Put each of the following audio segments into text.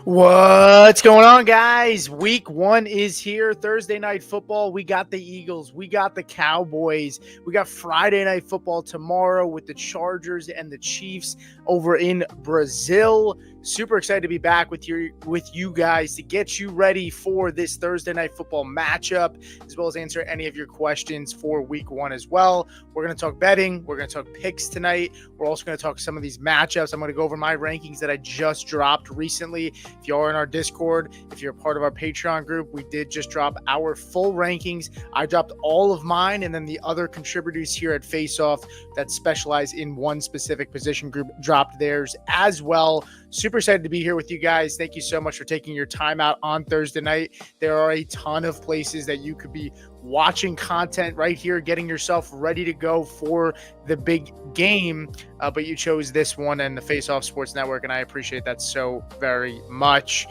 What's going on, guys? Week 1 is here. Thursday night football. We got the Eagles. We got the Cowboys. We got Friday night football tomorrow with the Chargers and the Chiefs over in Brazil. Super excited to be back with you guys to get you ready for this Thursday night football matchup, as well as answer any of your questions for week 1 as well. We're going to talk betting. We're going to talk picks tonight. We're also going to talk some of these matchups. I'm going to go over my rankings that I just dropped recently. If you are in our Discord, if you're a part of our Patreon group, we did just drop our full rankings. I dropped all of mine, and then the other contributors here at Face Off that specialize in one specific position group dropped theirs as well. Super excited to be here with you guys. Thank you so much for taking your time out on Thursday night. There are a ton of places that you could be watching content right here, getting yourself ready to go for the big game, but you chose this one and the Face Off Sports Network, and I appreciate that so very much.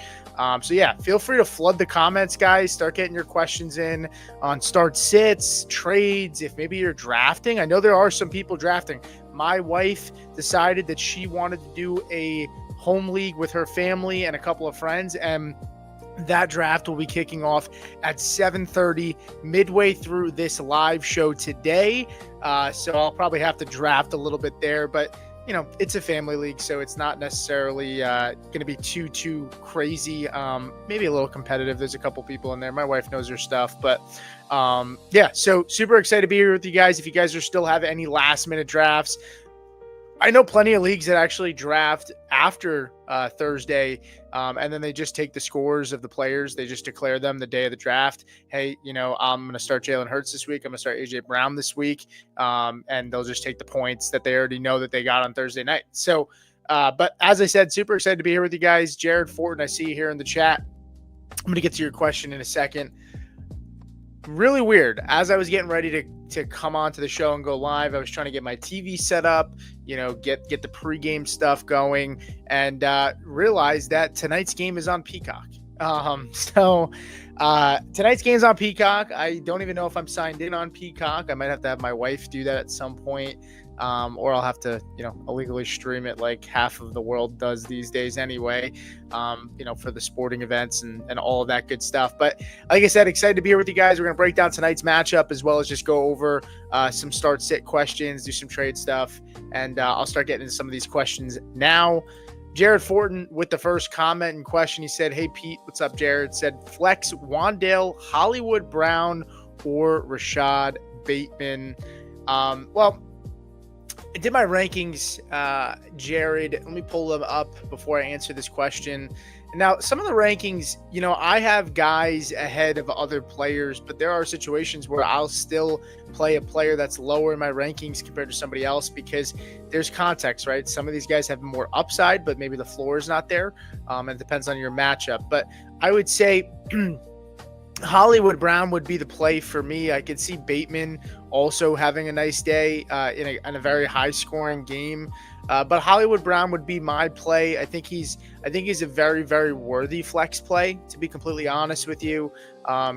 So yeah, feel free to flood the comments, guys. Start getting your questions in on start sits, trades, if maybe you're drafting. I know there are some people drafting. My wife decided that she wanted to do a home league with her family and a couple of friends, and that draft will be kicking off at 7:30 midway through this live show today. So I'll probably have to draft a little bit there, but you know, it's a family league, so it's not necessarily going to be too crazy. Maybe a little competitive. There's a couple people in there. My wife knows her stuff, but yeah, so super excited to be here with you guys. If you guys are still have any last minute drafts, I know plenty of leagues that actually draft after Thursday, and then they just take the scores of the players. They just declare them the day of the draft. Hey, you know, I'm going to start Jalen Hurts this week. I'm going to start A.J. Brown this week, and they'll just take the points that they already know that they got on Thursday night. So, but as I said, super excited to be here with you guys. Jared Fortin, I see you here in the chat. I'm going to get to your question in a second. Really weird. As I was getting ready to come onto the show and go live, I was trying to get my TV set up, you know, get the pregame stuff going, and realized that tonight's game is on Peacock. So tonight's game is on Peacock. I don't even know if I'm signed in on Peacock. I might have to have my wife do that at some point. Or I'll have to, you know, illegally stream it like half of the world does these days anyway, you know, for the sporting events and all of that good stuff. But like I said, excited to be here with you guys. We're going to break down tonight's matchup as well as just go over some start sit questions, do some trade stuff, and I'll start getting into some of these questions now. Jared Fortin with the first comment and question. He said, "Hey, Pete, what's up, Jared?" Said, flex Wan'Dale, Hollywood Brown, or Rashad Bateman. Well, I did my rankings, Jared. Let me pull them up before I answer this question. Now, some of the rankings, you know, I have guys ahead of other players, but there are situations where I'll still play a player that's lower in my rankings compared to somebody else because there's context, right? Some of these guys have more upside, but maybe the floor is not there. And it depends on your matchup. But I would say Hollywood Brown would be the play for me. I could see Bateman also having a nice day in a very high scoring game. But Hollywood Brown would be my play. I think he's a very, very worthy flex play, to be completely honest with you.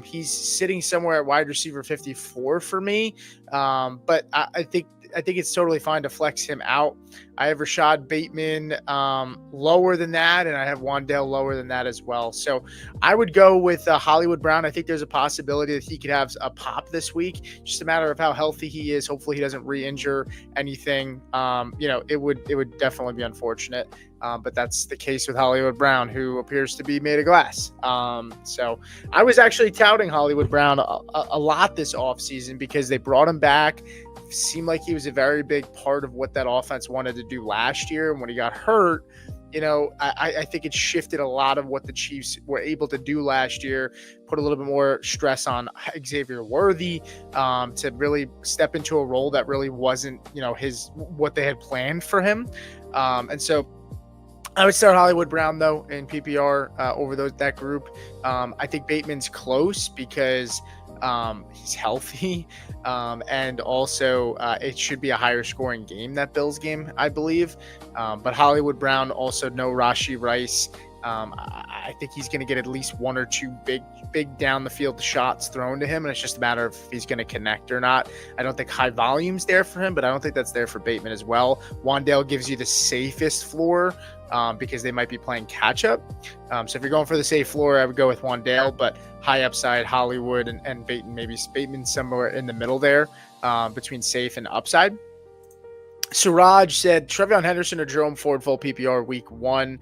He's sitting somewhere at wide receiver 54 for me. But I think it's totally fine to flex him out. I have Rashad Bateman lower than that, and I have Wan'Dale lower than that as well. So I would go with Hollywood Brown. I think there's a possibility that he could have a pop this week. Just a matter of how healthy he is. Hopefully he doesn't re-injure anything. You know, it would definitely be unfortunate. But that's the case with Hollywood Brown, who appears to be made of glass. So I was actually touting Hollywood Brown a lot this offseason because they brought him back. Seemed like he was a very big part of what that offense wanted to do last year. And when he got hurt, you know, I think it shifted a lot of what the Chiefs were able to do last year, put a little bit more stress on Xavier Worthy to really step into a role that really wasn't, you know, what they had planned for him. And so I would start Hollywood Brown, though, in PPR over that group. I think Bateman's close because he's healthy, and also it should be a higher scoring game, that Bills game, I believe. But Hollywood Brown, also no Rashee Rice, I think he's going to get at least one or two big down the field shots thrown to him, and it's just a matter of if he's going to connect or not. I don't think high volume's there for him, but I don't think that's there for Bateman as well. Wandale gives you the safest floor because they might be playing catch up. So if you're going for the safe floor, I would go with Wandale, but high upside, Hollywood and Bateman, maybe Bateman somewhere in the middle there between safe and upside. Siraj said Trevion Henderson or Jerome Ford full PPR week 1.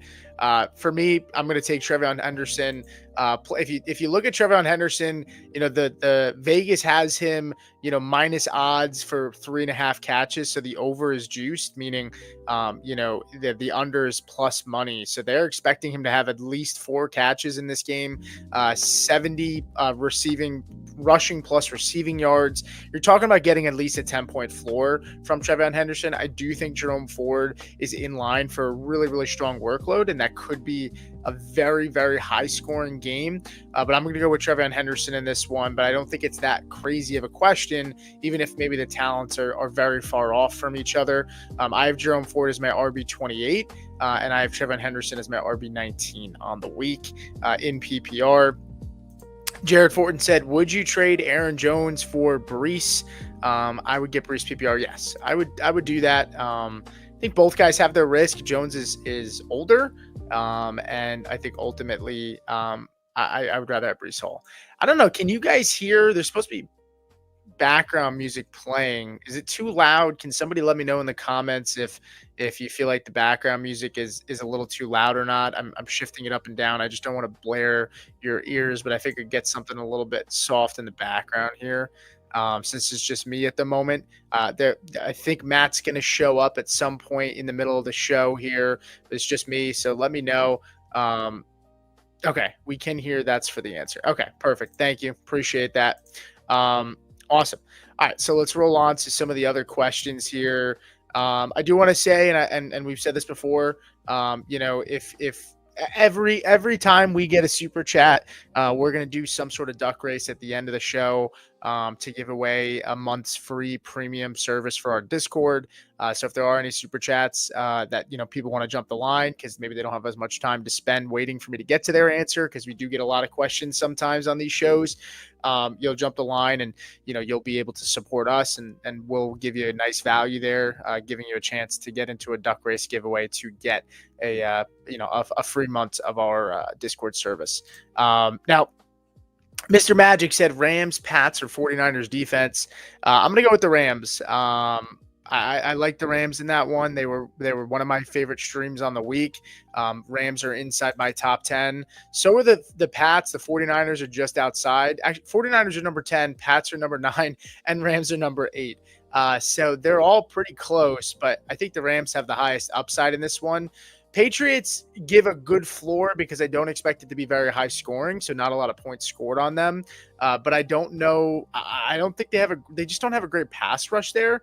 For me, I'm going to take Trevion Henderson. If you look at Trevion Henderson, the Vegas has him, minus odds for 3.5 catches. So the over is juiced, meaning, the under is plus money. So they're expecting him to have at least 4 catches in this game, 70 rushing plus receiving yards. You're talking about getting at least a 10-point floor from Trevion Henderson. I do think Jerome Ford is in line for a really, really strong workload, and that could be a very, very high scoring game. But I'm going to go with Trevion Henderson in this one, but I don't think it's that crazy of a question, even if maybe the talents are very far off from each other. I have Jerome Ford as my RB28, and I have Trevion Henderson as my RB19 on the week in PPR. Jared Fortin said, would you trade Aaron Jones for Breece? I would get Breece PPR. Yes, I would do that. I think both guys have their risk. Jones is older, and I think ultimately I would rather have Breece Hall. I don't know. Can you guys hear? There's supposed to be background music playing. Is it too loud? Can somebody let me know in the comments if you feel like the background music is a little too loud or not? I'm shifting it up and down. I just don't want to blare your ears, but I figured get something a little bit soft in the background here. Since it's just me at the moment, I think Matt's going to show up at some point in the middle of the show here. It's just me, so let me know. Okay, we can hear. That's for the answer. Okay, perfect. Thank you. Appreciate that. Awesome. All right, so let's roll on to some of the other questions here. I do want to say, and we've said this before, if every time we get a super chat, we're going to do some sort of duck race at the end of the show to give away a month's free premium service for our Discord. So if there are any super chats that people want to jump the line because maybe they don't have as much time to spend waiting for me to get to their answer, because we do get a lot of questions sometimes on these shows, you'll jump the line and you'll be able to support us, and we'll give you a nice value there, giving you a chance to get into a duck race giveaway to get a free month of our Discord service. Now, Mr. Magic said Rams, Pats, or 49ers defense. I'm going to go with the Rams. I like the Rams in that one. They were one of my favorite streams on the week. Rams are inside my top 10. So are the Pats. The 49ers are just outside. Actually, 49ers are number 10, Pats are number 9, and Rams are number 8. So they're all pretty close, but I think the Rams have the highest upside in this one. Patriots give a good floor because I don't expect it to be very high scoring, so not a lot of points scored on them. But I don't know. I don't think they just don't have a great pass rush there.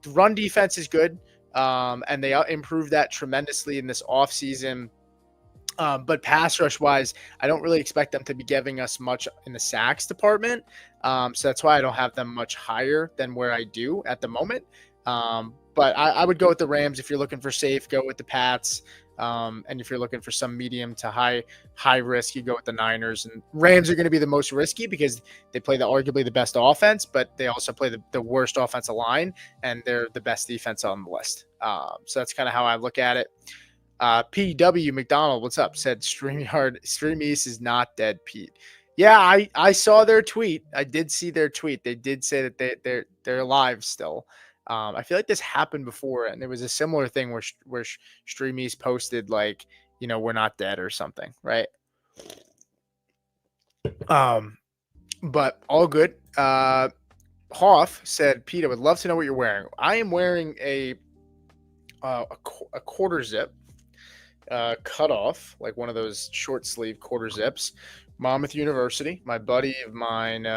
The run defense is good, and they improved that tremendously in this offseason. But pass rush wise, I don't really expect them to be giving us much in the sacks department. So that's why I don't have them much higher than where I do at the moment. But I would go with the Rams. If you're looking for safe, go with the Pats. And if you're looking for some medium to high risk, you go with the Niners. And Rams are going to be the most risky because they play arguably the best offense, but they also play the worst offensive line, and they're the best defense on the list. So that's kind of how I look at it. PW McDonald, what's up? Said Stream East is not dead, Pete. Yeah, I saw their tweet. I did see their tweet. They did say that they're alive still. I feel like this happened before, and there was a similar thing where Stream East posted like, we're not dead or something, right? But all good. Hoff said, Pete, I would love to know what you're wearing. I am wearing a quarter zip cut off, like one of those short sleeve quarter zips. Monmouth University. My buddy of mine.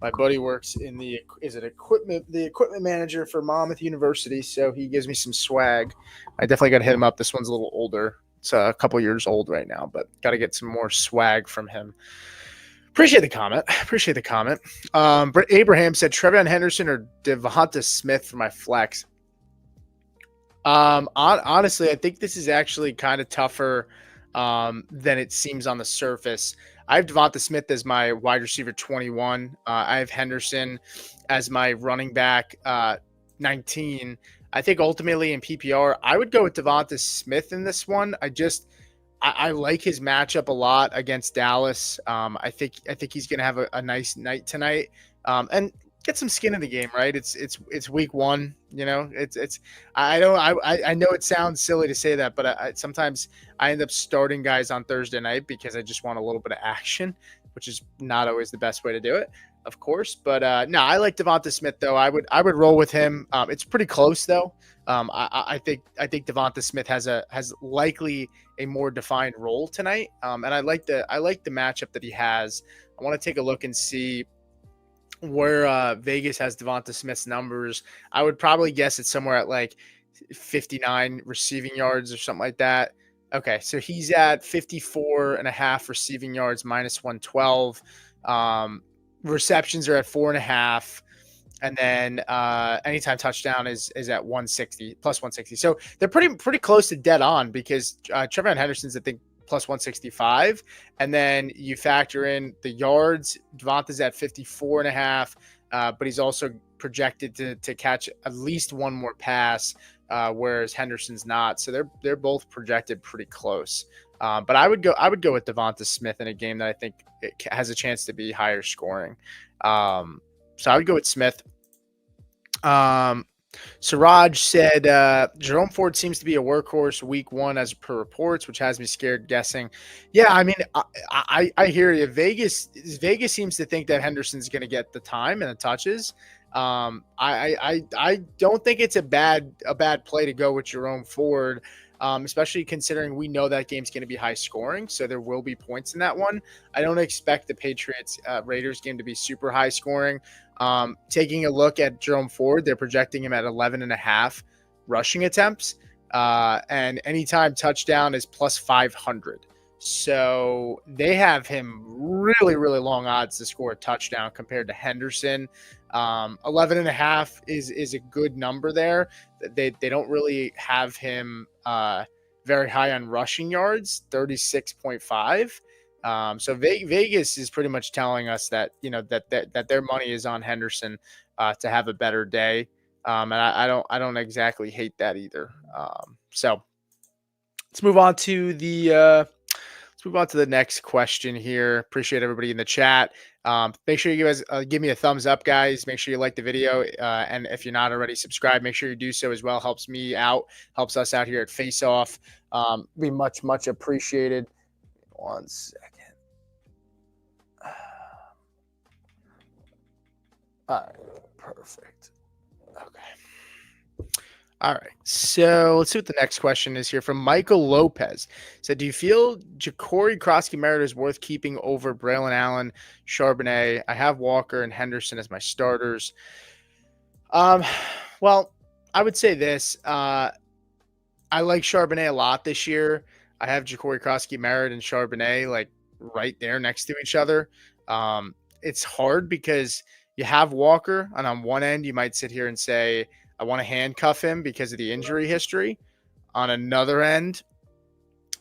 My buddy works in the equipment manager for Monmouth University, so he gives me some swag. I definitely got to hit him up. This one's a little older. It's a couple years old right now, but got to get some more swag from him. Appreciate the comment. Brett Abraham said Trevion Henderson or Devonta Smith for my flex. Honestly, I think this is actually kind of tougher than it seems on the surface. I have Devonta Smith as my wide receiver 21. I have Henderson as my running back 19. I think ultimately in PPR, I would go with Devonta Smith in this one. I like his matchup a lot against Dallas. I think he's going to have a nice night tonight, and get some skin in the game. Right? It's week one. You know, I don't I know it sounds silly to say that, but sometimes I end up starting guys on Thursday night because I just want a little bit of action, which is not always the best way to do it, of course. But no, I like Devonta Smith though. I would roll with him. It's pretty close though. I think Devonta Smith has likely a more defined role tonight. And I like the matchup that he has. I want to take a look and see where Vegas has Devonta Smith's numbers. I would probably guess it's somewhere at like 59 receiving yards or something like that. Okay, so he's at 54 and a half receiving yards, minus 112. Receptions are at 4.5. And then anytime touchdown is at 160, plus 160. So they're pretty close to dead on because Trevor Henderson's, I think, plus 165. And then you factor in the yards. Devonta's at 54.5, but he's also projected to catch at least one more pass, whereas Henderson's not. So they're both projected pretty close. But I would go with Devonta Smith in a game that I think it has a chance to be higher scoring. So I would go with Smith. Siraj said Jerome Ford seems to be a workhorse week one as per reports, which has me scared guessing. Yeah, I mean, I hear you. Vegas seems to think that Henderson's going to get the time and the touches. I don't think it's a bad play to go with Jerome Ford. Especially considering we know that game's going to be high scoring, so there will be points in that one. I don't expect the Patriots Raiders game to be super high scoring. Taking a look at Jerome Ford, they're projecting him at 11.5 rushing attempts, and anytime touchdown is plus 500. So they have him really, really long odds to score a touchdown compared to Henderson. 11.5 is a good number there. They don't really have him very high on rushing yards, 36.5. So Vegas is pretty much telling us that that their money is on Henderson to have a better day, and I don't exactly hate that either. So let's move on to the next question here. Appreciate everybody in the chat. Make sure you guys give me a thumbs up, guys. Make sure you like the video. And if you're not already subscribed, make sure you do so as well. Helps me out, helps us out here at Face Off. Be much, much appreciated. One second. All right, perfect. Okay. All right, so let's see what the next question is here from Michael Lopez. So, do you feel Ja'Cory Krosky-Merritt is worth keeping over Braylon Allen, Charbonnet? I have Walker and Henderson as my starters. Well, I would say this. I like Charbonnet a lot this year. I have Ja'Cory Krosky-Merritt and Charbonnet like right there next to each other. It's hard because you have Walker, and on one end, you might sit here and say, I want to handcuff him because of the injury history. On another end,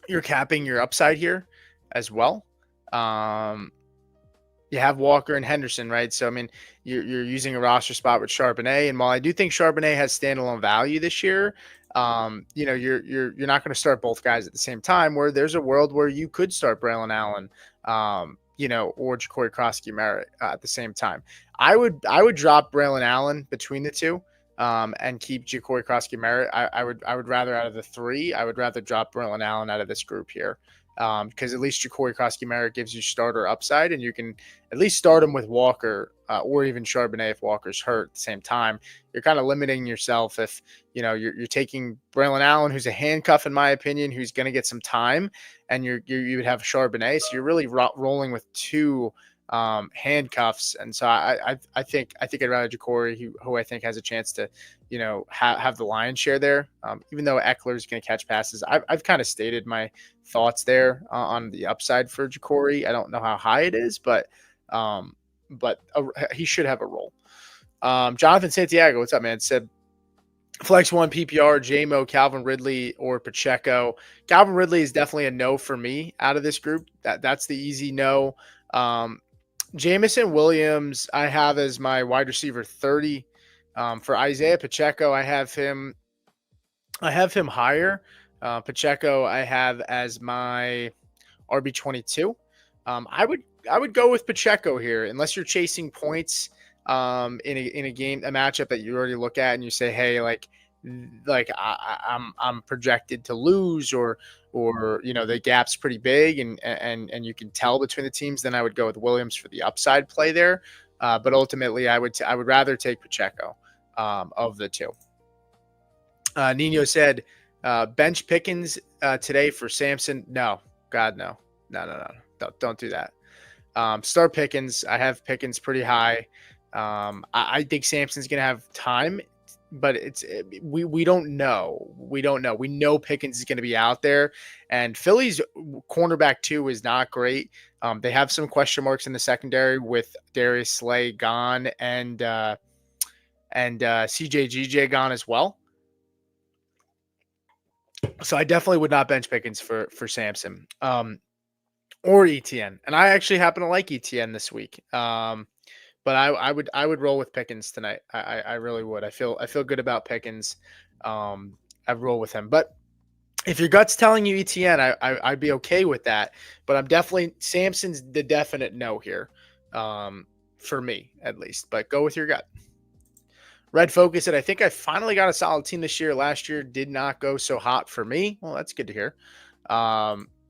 you're capping your upside here as well. You have Walker and Henderson, right? So, I mean, you're using a roster spot with Charbonnet. And while I do think Charbonnet has standalone value this year, you're not going to start both guys at the same time, where there's a world where you could start Braylon Allen, or Ja'Cory Krosky-Merritt at the same time. I would drop Braylon Allen between the two. And keep Ja'Cory Krosky-Merritt. I would rather out of the three, I would rather drop Braylon Allen out of this group here. Because at least Ja'Cory Krosky-Merritt gives you starter upside, and you can at least start him with Walker or even Charbonnet if Walker's hurt at the same time. You're kind of limiting yourself if you're taking Braylon Allen, who's a handcuff in my opinion, who's going to get some time, and you would have Charbonnet, so you're really rolling with two handcuffs. And so I think I'd rather Ja'Cory, who I think has a chance to have the lion's share there, even though Eckler is going to catch passes. I've kind of stated my thoughts there on the upside for Ja'Cory. I don't know how high it is, but he should have a role. Jonathan Santiago, what's up, man? Said Flex one PPR, JMO, Calvin Ridley, or Pacheco. Calvin Ridley is definitely a no for me out of this group. That's the easy no. Um, Jamison Williams, I have as my wide receiver 30. For Isaiah Pacheco, I have him higher. Pacheco, I have as my RB22. I would go with Pacheco here, unless you're chasing points in a game, a matchup that you already look at and you say, hey, I'm projected to lose, or the gap's pretty big, and you can tell between the teams. Then I would go with Williams for the upside play there. But ultimately, I would rather take Pacheco of the two. Nino said, bench Pickens today for Samson. No, God, no. No. Don't do that. Start Pickens. I have Pickens pretty high. I think Samson's going to have time, but we don't know. We don't know. We know Pickens is going to be out there, and Philly's cornerback too is not great. They have some question marks in the secondary with Darius Slay gone and CJGJ gone as well. So I definitely would not bench Pickens for Samson or ETN. And I actually happen to like ETN this week. But I would roll with Pickens tonight. I really would. I feel good about Pickens. I roll with him. But if your gut's telling you ETN, I'd be okay with that. But I'm definitely Samson's the definite no here. For me at least. But go with your gut. Red Focus said, I think I finally got a solid team this year. Last year did not go so hot for me. Well, that's good to hear.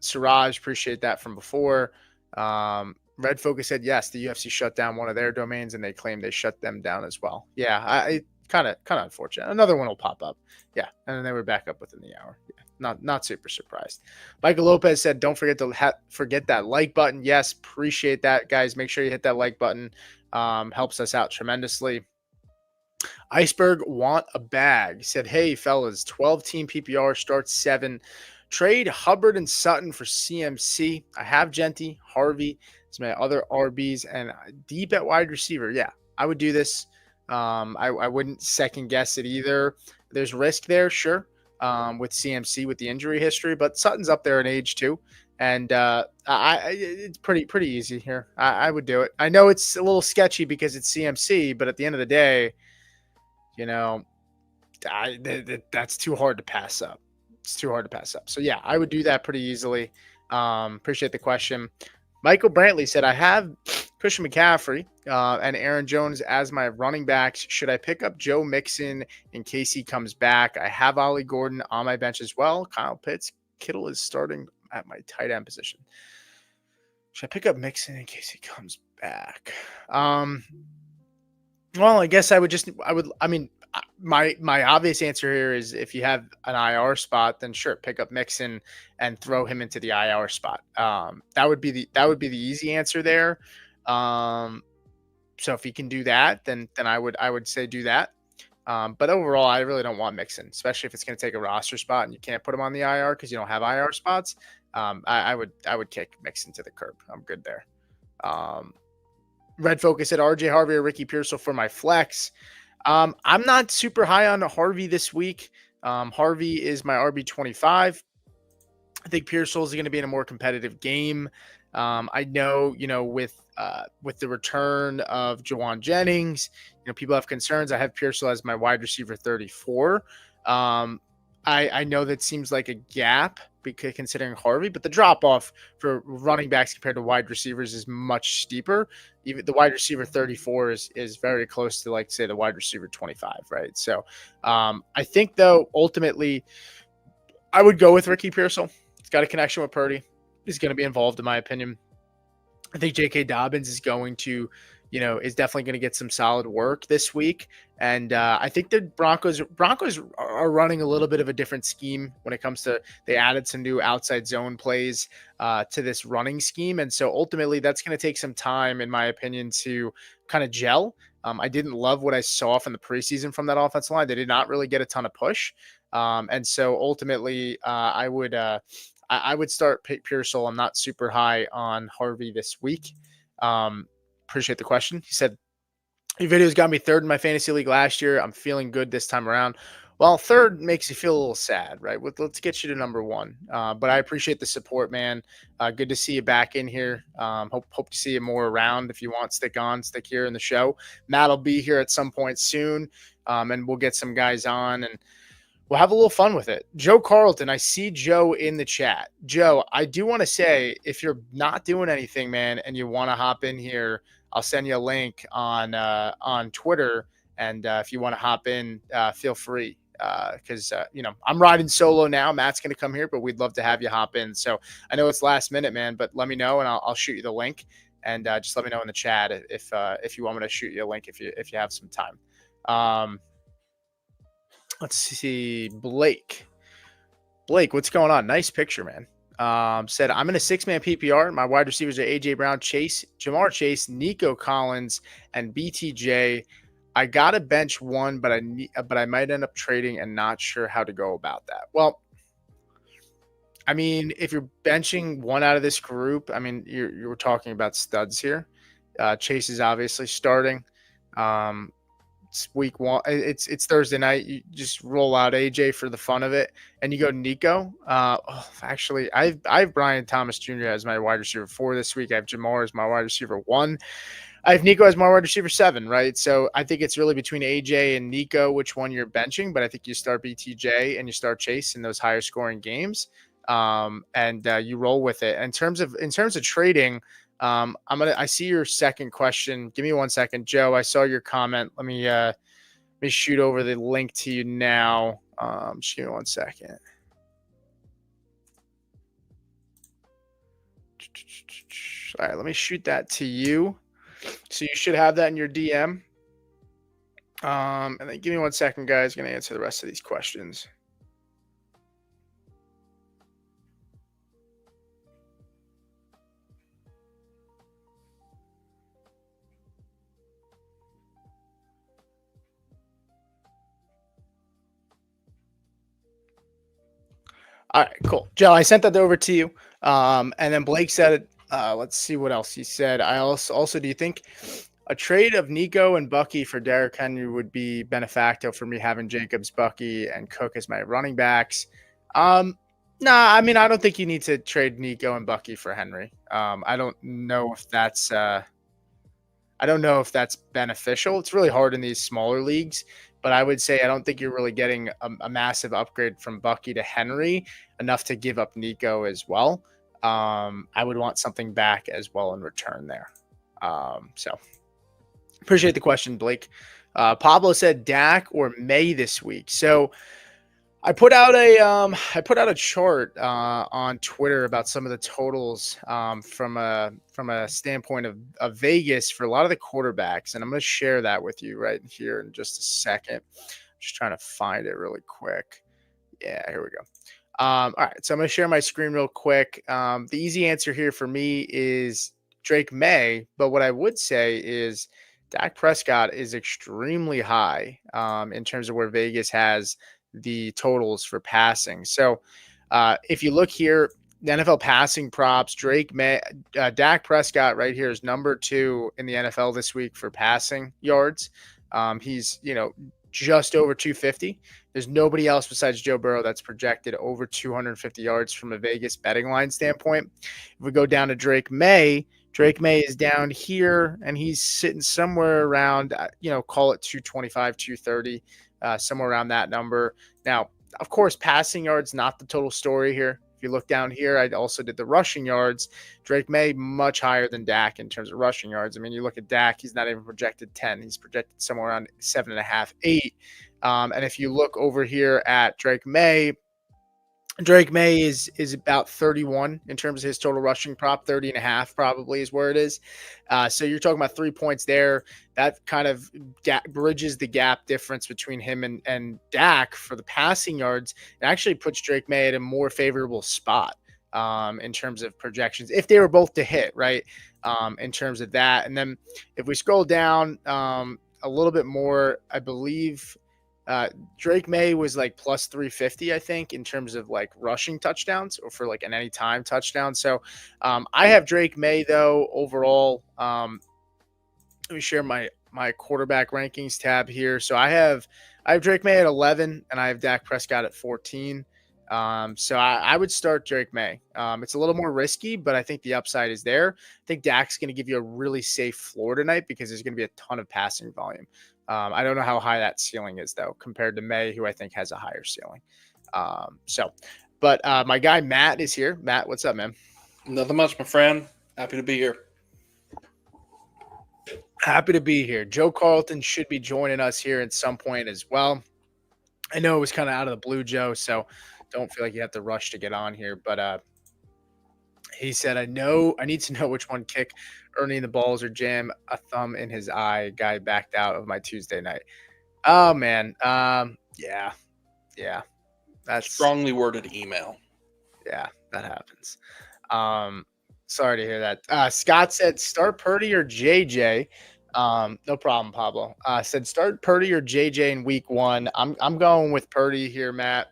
Siraj, appreciate that from before. Red Focus said, yes, the UFC shut down one of their domains, and they claim they shut them down as well. Yeah, I kind of unfortunate. Another one will pop up. Yeah, and then they were back up within the hour. Yeah, not super surprised. Michael Lopez said, don't forget to forget that like button. Yes, appreciate that, guys. Make sure you hit that like button. Helps us out tremendously. Iceberg want a bag. Said, hey, fellas, 12-team PPR starts 7. Trade Hubbard and Sutton for CMC. I have Genty, Harvey. It's my other RBs, and deep at wide receiver. Yeah, I would do this. I wouldn't second guess it either. There's risk there, sure, with CMC with the injury history, but Sutton's up there in age too. And it's pretty easy here. I would do it. I know it's a little sketchy because it's CMC, but at the end of the day, that's too hard to pass up. It's too hard to pass up. So yeah, I would do that pretty easily. Appreciate the question. Michael Brantley said, I have Christian McCaffrey and Aaron Jones as my running backs. Should I pick up Joe Mixon in case he comes back? I have Ollie Gordon on my bench as well. Kyle Pitts. Kittle is starting at my tight end position. Should I pick up Mixon in case he comes back? Well, I guess my obvious answer here is if you have an IR spot, then sure, pick up Mixon and throw him into the IR spot. That would be the easy answer there. So if you can do that, then I would say do that. But overall, I really don't want Mixon, especially if it's going to take a roster spot and you can't put him on the IR because you don't have IR spots. I would kick Mixon to the curb. I'm good there. Red Focus said RJ Harvey or Ricky Pearsall for my flex. I'm not super high on Harvey this week. Harvey is my RB25. I think Pearsall is going to be in a more competitive game. I know, with the return of Jawan Jennings, people have concerns. I have Pearsall as my wide receiver 34. I know that seems like a gap because considering Harvey, but the drop off for running backs compared to wide receivers is much steeper. Even the wide receiver 34 is very close to, like, say, the wide receiver 25, right? So I think, though, ultimately, I would go with Ricky Pearsall. He's got a connection with Purdy. He's going to be involved, in my opinion. I think J.K. Dobbins is going to, is definitely going to get some solid work this week. And I think the Broncos are running a little bit of a different scheme when it comes to, they added some new outside zone plays to this running scheme. And so ultimately that's going to take some time, in my opinion, to kind of gel. I didn't love what I saw from the preseason from that offensive line. They did not really get a ton of push. And so ultimately I would start Pearsall. I'm not super high on Harvey this week. Appreciate the question. He said, your videos got me third in my fantasy league last year. I'm feeling good this time around. Well, third makes you feel a little sad, right? Let's get you to number one. But I appreciate the support, man. Good to see you back in here. Hope to see you more around. If you want, stick on, stick here in the show. Matt will be here at some point soon, and we'll get some guys on and we'll have a little fun with it. Joe Carlton, I see Joe in the chat. Joe, I do want to say if you're not doing anything, man, and you want to hop in here, I'll send you a link on Twitter, and if you want to hop in, feel free. Because I'm riding solo now. Matt's going to come here, but we'd love to have you hop in. So I know it's last minute, man, but let me know, and I'll shoot you the link, and just let me know in the chat if you want me to shoot you a link if you have some time. Let's see, Blake, what's going on? Nice picture, man. Said I'm in a 6-man PPR. My wide receivers are AJ Brown, Chase, Jamar Chase, Nico Collins, and BTJ. I got a bench one, but I might end up trading and not sure how to go about that. Well, I mean, if you're benching one out of this group, I mean, you're talking about studs here. Chase is obviously starting. It's week one. It's Thursday night. You just roll out AJ for the fun of it, and you go Nico. Actually, I have Brian Thomas Jr. as my wide receiver 4 this week. I have Jamar as my wide receiver 1. I have Nico as my wide receiver 7, right? So I think it's really between AJ and Nico, which one you're benching. But I think you start BTJ and you start Chase in those higher scoring games, and you roll with it. In terms of trading, I see your second question. Give me 1 second, Joe. I saw your comment. Let me shoot over the link to you now. Just give me 1 second. All right, let me shoot that to you. So you should have that in your DM. And then give me 1 second, guys. I'm going to answer the rest of these questions. All right, cool. Joe, I sent that over to you. And then Blake said, let's see what else he said. I also, do you think a trade of Nico and Bucky for Derrick Henry would be benefactor for me having Jacobs, Bucky, and Cook as my running backs? No, I mean, I don't think you need to trade Nico and Bucky for Henry. I don't know if that's beneficial. It's really hard in these smaller leagues, but I would say I don't think you're really getting a massive upgrade from Bucky to Henry enough to give up Nico as well. I would want something back as well in return there. So appreciate the question, Blake. Pablo said Dak or May this week. So I put out a chart on Twitter about some of the totals from a standpoint of Vegas for a lot of the quarterbacks, and I'm going to share that with you right here in just a second. Just trying to find it really quick. Yeah, here we go. All right, so I'm going to share my screen real quick. The easy answer here for me is Drake May, but what I would say is Dak Prescott is extremely high in terms of where Vegas has the totals for passing. So if you look here, the NFL passing props, Dak Prescott right here is number 2 in the NFL this week for passing yards. He's, just over 250. There's nobody else besides Joe Burrow that's projected over 250 yards from a Vegas betting line standpoint. If we go down to Drake May is down here, and he's sitting somewhere around, call it 225, 230, somewhere around that number. Now, of course, passing yards, not the total story here. If you look down here, I also did the rushing yards. Drake May much higher than Dak in terms of rushing yards. I mean, you look at Dak, he's not even projected 10. He's projected somewhere around 7.5, 8. And if you look over here at Drake May is about 31 in terms of his total rushing prop. 30.5 probably is where it is. So you're talking about 3 points there. That kind of bridges the gap difference between him and Dak for the passing yards. It actually puts Drake May at a more favorable spot in terms of projections, if they were both to hit, right, in terms of that. And then if we scroll down a little bit more, I believe Drake May was like plus 350, I think, in terms of like rushing touchdowns or for like an anytime touchdown. So I have Drake May though overall. Let me share my my quarterback rankings tab here. So I have Drake May at 11, and I have Dak Prescott at 14. So I would start Drake May. It's a little more risky, but I think the upside is there. I think Dak's going to give you a really safe floor tonight because there's going to be a ton of passing volume. I don't know how high that ceiling is though, compared to May, who I think has a higher ceiling. But my guy Matt is here. Matt, what's up, man? Nothing much, my friend. Happy to be here. Happy to be here. Joe Carlton should be joining us here at some point as well. I know it was kind of out of the blue, Joe, so don't feel like you have to rush to get on here. But he said, I need to know which one kick earning the balls or jam a thumb in his eye. Guy backed out of my Tuesday night. Oh, man. Yeah. That's strongly worded email. Yeah, that happens. Sorry to hear that. Scott said, start Purdy or JJ. No problem, Pablo. Said start Purdy or JJ in week 1. I'm going with Purdy here, Matt.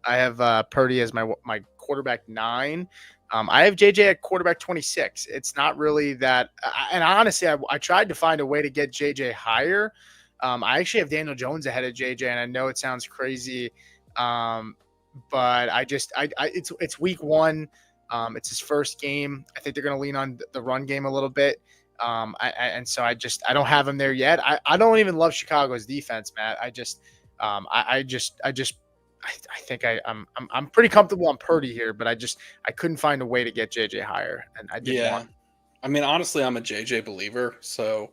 I have Purdy as my quarterback 9. I have JJ at quarterback 26. It's not really that. And honestly, I tried to find a way to get JJ higher. I actually have Daniel Jones ahead of JJ, and I know it sounds crazy, but it's week 1. It's his first game. I think they're going to lean on the run game a little bit. So I don't have him there yet. I don't even love Chicago's defense, Matt. I think I'm pretty comfortable on Purdy here, but I couldn't find a way to get JJ higher, and I didn't want. I mean, honestly, I'm a JJ believer, so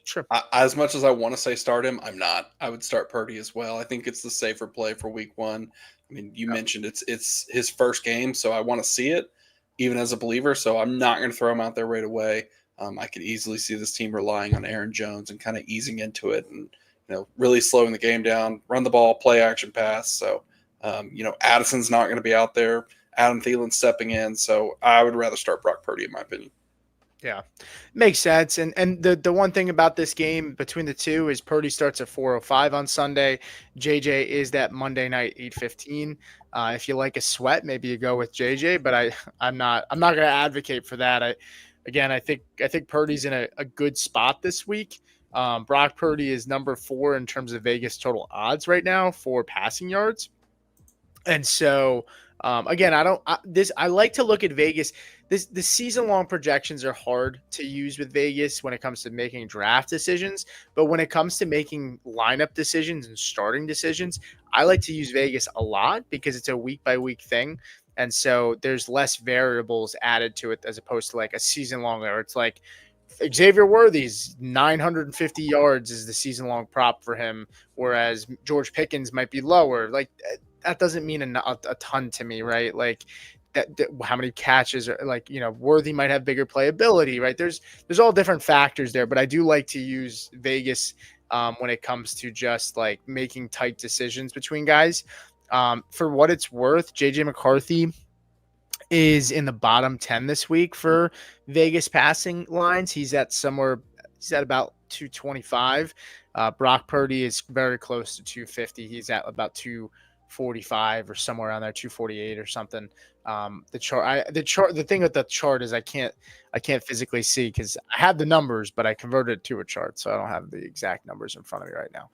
sure. As much as I want to say start him, I'm not. I would start Purdy as well. I think it's the safer play for week 1. I mean, you mentioned it's his first game, so I want to see it, even as a believer. So I'm not going to throw him out there right away. I could easily see this team relying on Aaron Jones and kind of easing into it, and really slowing the game down, run the ball, play action pass. So Addison's not going to be out there. Adam Thielen stepping in. So I would rather start Brock Purdy, in my opinion. Yeah, makes sense. And the one thing about this game between the two is Purdy starts at 4:05 on Sunday. JJ is that Monday night 8:15. If you like a sweat, maybe you go with JJ, but I'm not going to advocate for that. I think Purdy's in a good spot this week. Brock Purdy is number 4 in terms of Vegas total odds right now for passing yards. And so, again, I like to look at Vegas. The season-long projections are hard to use with Vegas when it comes to making draft decisions. But when it comes to making lineup decisions and starting decisions, I like to use Vegas a lot because it's a week-by-week thing. And so there's less variables added to it as opposed to like a season-long where it's like Xavier Worthy's 950 yards is the season-long prop for him, whereas George Pickens might be lower. Like that doesn't mean a ton to me, right? Like that how many catches are like, Worthy might have bigger playability, right? There's all different factors there, but I do like to use Vegas when it comes to just like making tight decisions between guys. For what it's worth, JJ McCarthy is in the bottom 10 this week for Vegas passing lines. He's at about 225. Brock Purdy is very close to 250. He's at about 245 or somewhere around there, 248 or something. The thing with the chart is I can't physically see because I have the numbers, but I converted it to a chart, so I don't have the exact numbers in front of me right now.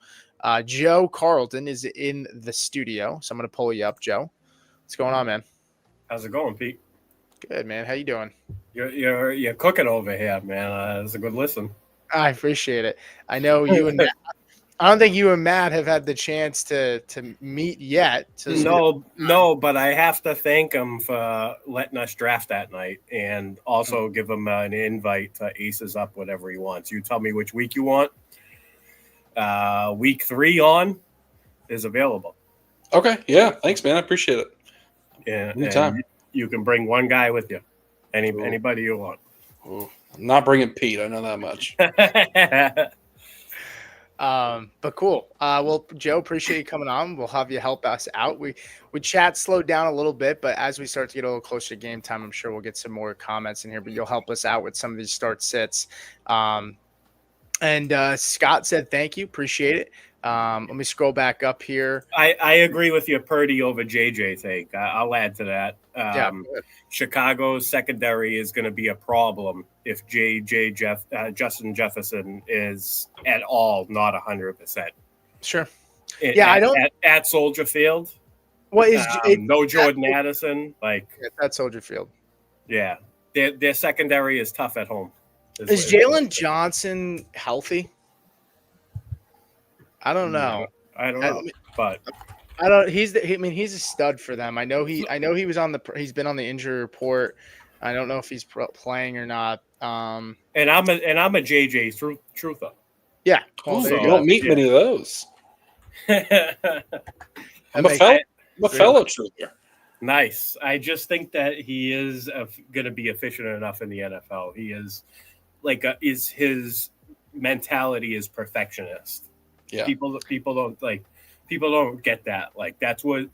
Joe Carlton is in the studio, so I'm going to pull you up, Joe. What's going on, man? How's it going, Pete? Good, man. How you doing? You're cooking over here, man. It's a good listen. I appreciate it. I know you and Matt, I don't think you and Matt have had the chance to meet yet. No, but I have to thank him for letting us draft that night and also give him an invite to Aces Up whatever he wants. You tell me which week you want. Week 3 on is available. Okay. Yeah. Thanks, man. I appreciate it. Yeah. Anytime. You can bring one guy with you. Anybody you want. Ooh. I'm not bringing Pete. I know that much. But cool. Well, Joe, appreciate you coming on. We'll have you help us out. We chat slowed down a little bit, but as we start to get a little closer to game time, I'm sure we'll get some more comments in here, but you'll help us out with some of these start sits. And Scott said, thank you. Appreciate it. Let me scroll back up here. I agree with your Purdy over JJ take. I'll add to that. Chicago's secondary is going to be a problem if Justin Jefferson is at all not 100%. Sure. I don't at Soldier Field. What is no Jordan Addison? Like at Soldier Field. Yeah, their secondary is tough at home. Is Jalen Johnson healthy? I don't know. I don't know, but I don't. He's a stud for them. I know he was he's been on the injury report. I don't know if he's playing or not. And I'm a JJ truther. Yeah, well, you don't meet many of those. I'm a fellow truther. Nice. I just think that he is going to be efficient enough in the NFL. He is his mentality is perfectionist. Yeah. People don't get that. Like that's what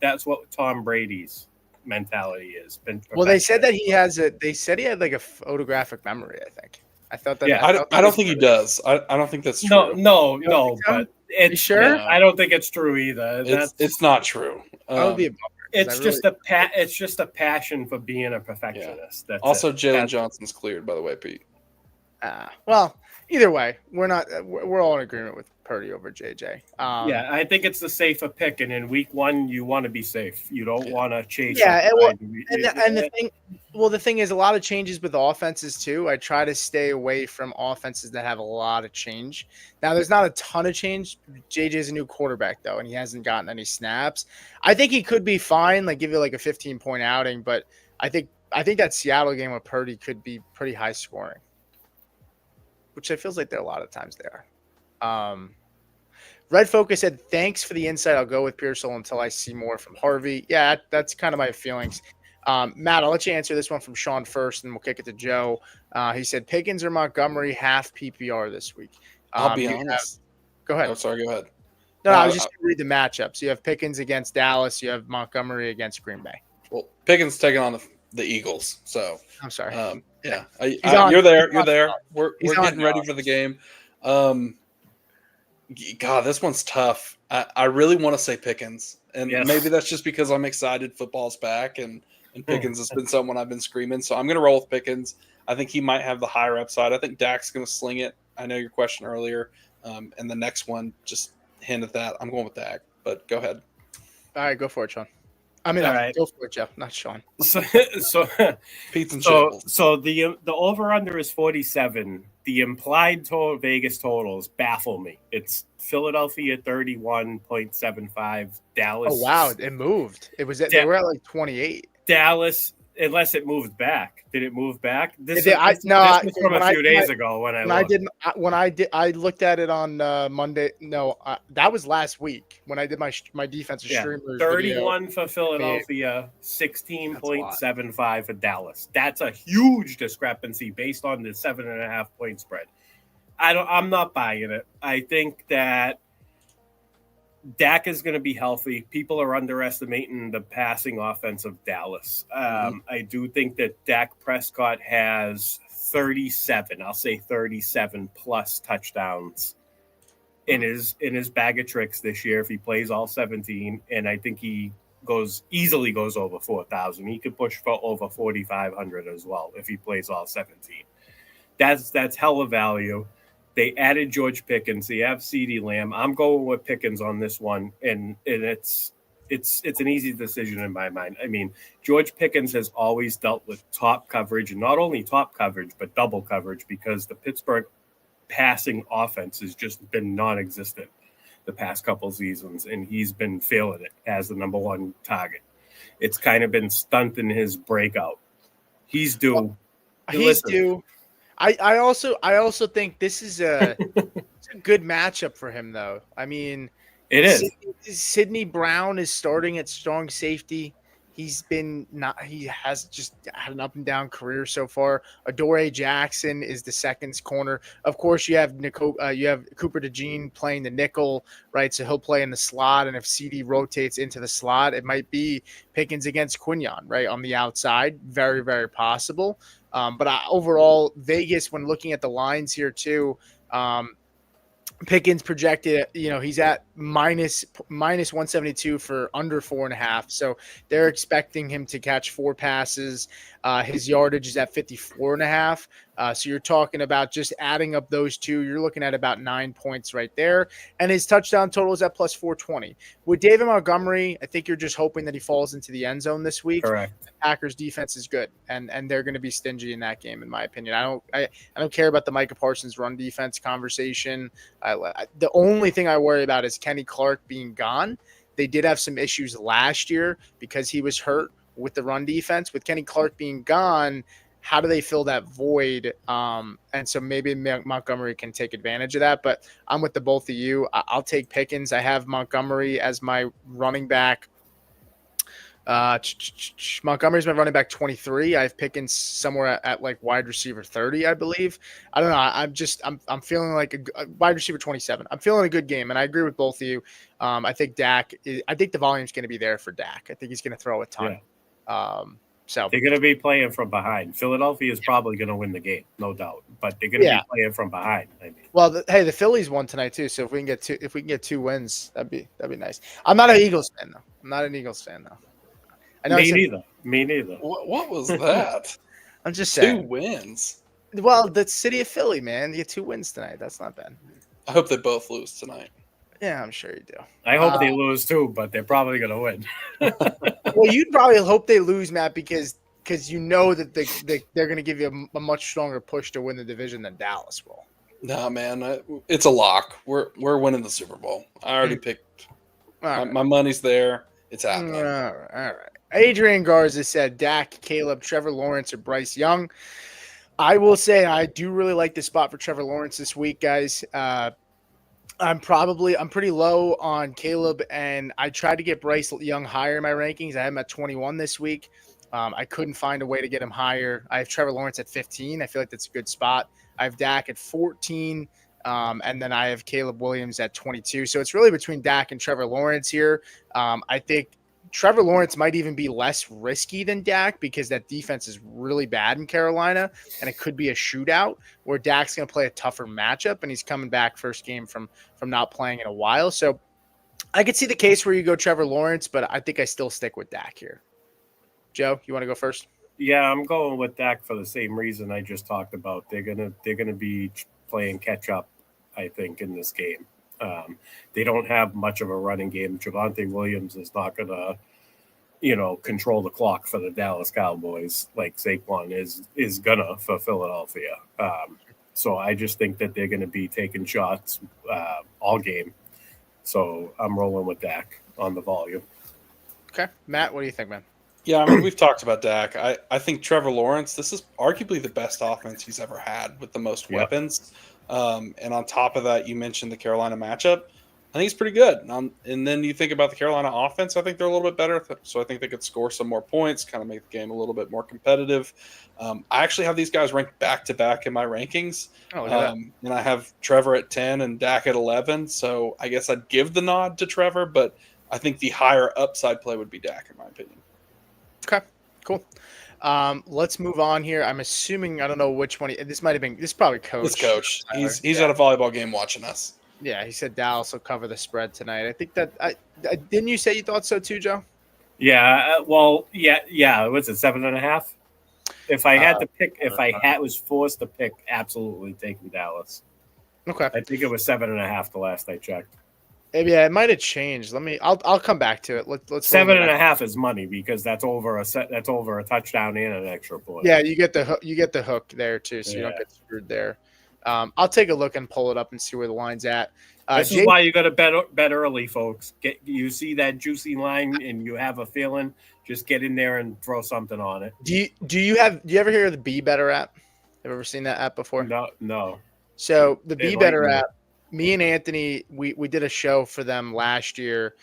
Tom Brady's mentality is. Well, they said that he had like a photographic memory, I think. I thought that. Yeah, I don't think he does. I don't think that's true. No, but it's sure. I don't think it's true either. It's not true. That would be a bummer. It's just a passion for being a perfectionist. Yeah. Also, Jalen Johnson's cleared, by the way, Pete. Well, either way, we're all in agreement with Purdy over JJ. I think it's the safer pick, and in week 1, you want to be safe. You don't want to chase. Yeah, the thing is, a lot of changes with offenses too. I try to stay away from offenses that have a lot of change. Now, there's not a ton of change. JJ's a new quarterback though, and he hasn't gotten any snaps. I think he could be fine, like give you like a 15-point outing, but I think that Seattle game with Purdy could be pretty high scoring, which it feels like there are a lot of times there. Red Focus said, thanks for the insight. I'll go with Pearsall until I see more from Harvey. Yeah, that's kind of my feelings. Matt, I'll let you answer this one from Sean first, and we'll kick it to Joe. He said, Pickens or Montgomery half PPR this week. I'll be honest. Go ahead. Oh, sorry, go ahead. No, I was just going to read the matchups. You have Pickens against Dallas. You have Montgomery against Green Bay. Well, Pickens taking on the Eagles. So I'm sorry. Yeah, you're there. You're there. We're getting ready for the game. God, this one's tough. I really want to say Pickens, and maybe that's just because I'm excited football's back, and Pickens has been someone I've been screaming. So I'm going to roll with Pickens. I think he might have the higher upside. I think Dak's going to sling it. I know your question earlier, and the next one just hinted that. I'm going with Dak, but go ahead. All right, go for it, Sean. I mean, all right. Go for it, Jeff, not Sean. So Pete's and Shovels. So the over under is 47. The implied Vegas totals baffle me. It's Philadelphia 31.75, Dallas. Oh wow, it moved. They were at like 28. Dallas, unless it moved back. Did it move back? This was from a few days ago when I looked at it on Monday. No, that was last week when I did my defensive streamers. 31 for Philadelphia, 16.75 for Dallas. That's a huge discrepancy based on the 7.5 point spread. I'm not buying it. I think that Dak is going to be healthy. People are underestimating the passing offense of Dallas. I do think that Dak Prescott has 37. I'll say 37 plus touchdowns in his bag of tricks this year if he plays all 17. And I think he easily goes over 4,000. He could push for over 4,500 as well if he plays all 17. That's hella value. They added George Pickens. They have CeeDee Lamb. I'm going with Pickens on this one, and it's an easy decision in my mind. I mean, George Pickens has always dealt with top coverage, and not only top coverage, but double coverage, because the Pittsburgh passing offense has just been non-existent the past couple seasons, and he's been failing it as the number one target. It's kind of been stunting his breakout. He's due. He's due. I also think this is a good matchup for him, though. I mean, it is. Sidney Brown is starting at strong safety. He has just had an up and down career so far. Adoree Jackson is the second corner. Of course, you have Cooper DeJean playing the nickel, right? So he'll play in the slot, and if CD rotates into the slot, it might be Pickens against Quinyon, right, on the outside. Very, very possible. But overall, Vegas, when looking at the lines here too, Pickens projected, he's at minus 172 for under 4.5. So they're expecting him to catch 4 passes. His yardage is at 54.5. So you're talking about just adding up those two. You're looking at about 9 points right there. And his touchdown total is at plus 420. With David Montgomery, I think you're just hoping that he falls into the end zone this week. Correct. The Packers defense is good, and they're going to be stingy in that game, in my opinion. I don't care about the Micah Parsons run defense conversation. The only thing I worry about is Kenny Clark being gone. They did have some issues last year because he was hurt with the run defense. With Kenny Clark being gone, how do they fill that void? And so maybe Montgomery can take advantage of that. But I'm with the both of you. I'll take Pickens. I have Montgomery as my running back. Montgomery's my running back 23. I have Pickens somewhere at like wide receiver 30, I believe. I don't know. I'm feeling like a wide receiver 27. I'm feeling a good game, and I agree with both of you. I think I think the volume's going to be there for Dak. I think he's going to throw a ton. Yeah. So they're going to be playing from behind. Philadelphia is probably going to win the game, no doubt. But they're going to be playing from behind. I mean, well, the Phillies won tonight too. So if we can get two wins, that'd be nice. I'm not an Eagles fan though. I know Me neither. What was that? I'm just saying. 2 wins. Well, the city of Philly, man. You get 2 wins tonight. That's not bad. I hope they both lose tonight. Yeah, I'm sure you do. I hope they lose too, but they're probably going to win. Well, you'd probably hope they lose, Matt, because you know that they're going to give you a much stronger push to win the division than Dallas will. Nah, man, it's a lock. We're winning the Super Bowl. I already picked. My money's there. It's happening. All right. Adrian Garza said Dak, Caleb, Trevor Lawrence, or Bryce Young. I will say I do really like the spot for Trevor Lawrence this week, guys. I'm pretty low on Caleb, and I tried to get Bryce Young higher in my rankings. I have him at 21 this week. I couldn't find a way to get him higher. I have Trevor Lawrence at 15. I feel like that's a good spot. I have Dak at 14, and then I have Caleb Williams at 22. So it's really between Dak and Trevor Lawrence here. I think Trevor Lawrence might even be less risky than Dak because that defense is really bad in Carolina, and it could be a shootout where Dak's going to play a tougher matchup, and he's coming back first game from not playing in a while. So I could see the case where you go Trevor Lawrence, but I think I still stick with Dak here. Joe, you want to go first? Yeah, I'm going with Dak for the same reason I just talked about. They're gonna be playing catch up, I think, in this game. They don't have much of a running game. Javonte Williams is not going to, control the clock for the Dallas Cowboys like Saquon is gonna for Philadelphia. So I just think that they're going to be taking shots all game. So I'm rolling with Dak on the volume. Okay. Matt, what do you think, man? Yeah, I mean, we've talked about Dak. I think Trevor Lawrence, this is arguably the best offense he's ever had with the most weapons. And on top of that, you mentioned the Carolina matchup. I think he's pretty good. And then you think about the Carolina offense, I think they're a little bit better. So I think they could score some more points, kind of make the game a little bit more competitive. I actually have these guys ranked back-to-back in my rankings. And I have Trevor at 10 and Dak at 11. So I guess I'd give the nod to Trevor, but I think the higher upside play would be Dak, in my opinion. Okay, cool. Let's move on here. I'm assuming, I don't know which one. This is probably Coach. It's Coach. He's at a volleyball game watching us. Yeah, he said Dallas will cover the spread tonight. I think that didn't you say you thought so too, Joe? Yeah. Well, yeah. Was it 7.5? If I had to pick, was forced to pick, absolutely taking Dallas. Okay. I think it was 7.5 the last I checked. Yeah, it might have changed. I'll come back to it. Let's 7.5 is money because that's over a touchdown and an extra point. Yeah, you get the hook there too, so you don't get screwed there. I'll take a look and pull it up and see where the line's at. This is why you got to bet early, folks. You see that juicy line and you have a feeling, just get in there and throw something on it. Do you ever hear of the Be Better app? Have you ever seen that app before? No. So the Be Better app, me and Anthony, we did a show for them last year.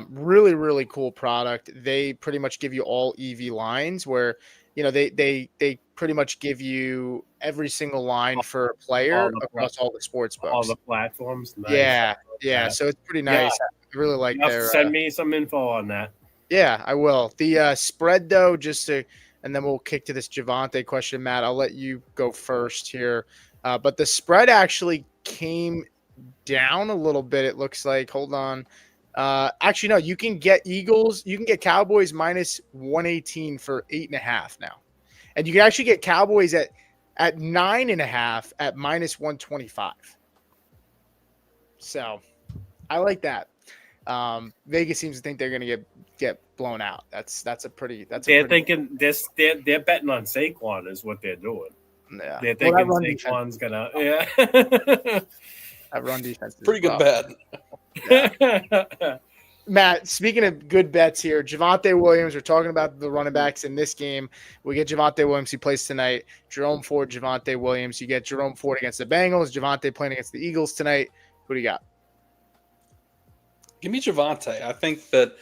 Really, really cool product. They pretty much give you all EV lines where, they pretty much give you every single line for a player across all the sports books. All the platforms. Nice. Yeah. So it's pretty nice. Yeah. I really like their. Send me some info on that. Yeah, I will. The spread though, and then we'll kick to this Javonte question, Matt. I'll let you go first here. But the spread actually came down a little bit. It looks like. Hold on. Actually, no. You can get Eagles. You can get Cowboys minus 118 for 8.5 now, and you can actually get Cowboys at 9.5 at minus 125. So, I like that. Vegas seems to think they're going to get blown out. They're thinking this. They're betting on Saquon is what they're doing. Yeah, they're thinking Saquon's gonna. Yeah, that run defense is pretty good bet. Yeah. Matt, speaking of good bets here, Javonte Williams, we're talking about the running backs in this game. We get Javonte Williams, he plays tonight. Jerome Ford, Javonte Williams. You get Jerome Ford against the Bengals. Javonte playing against the Eagles tonight. Who do you got? Give me Javonte. I think that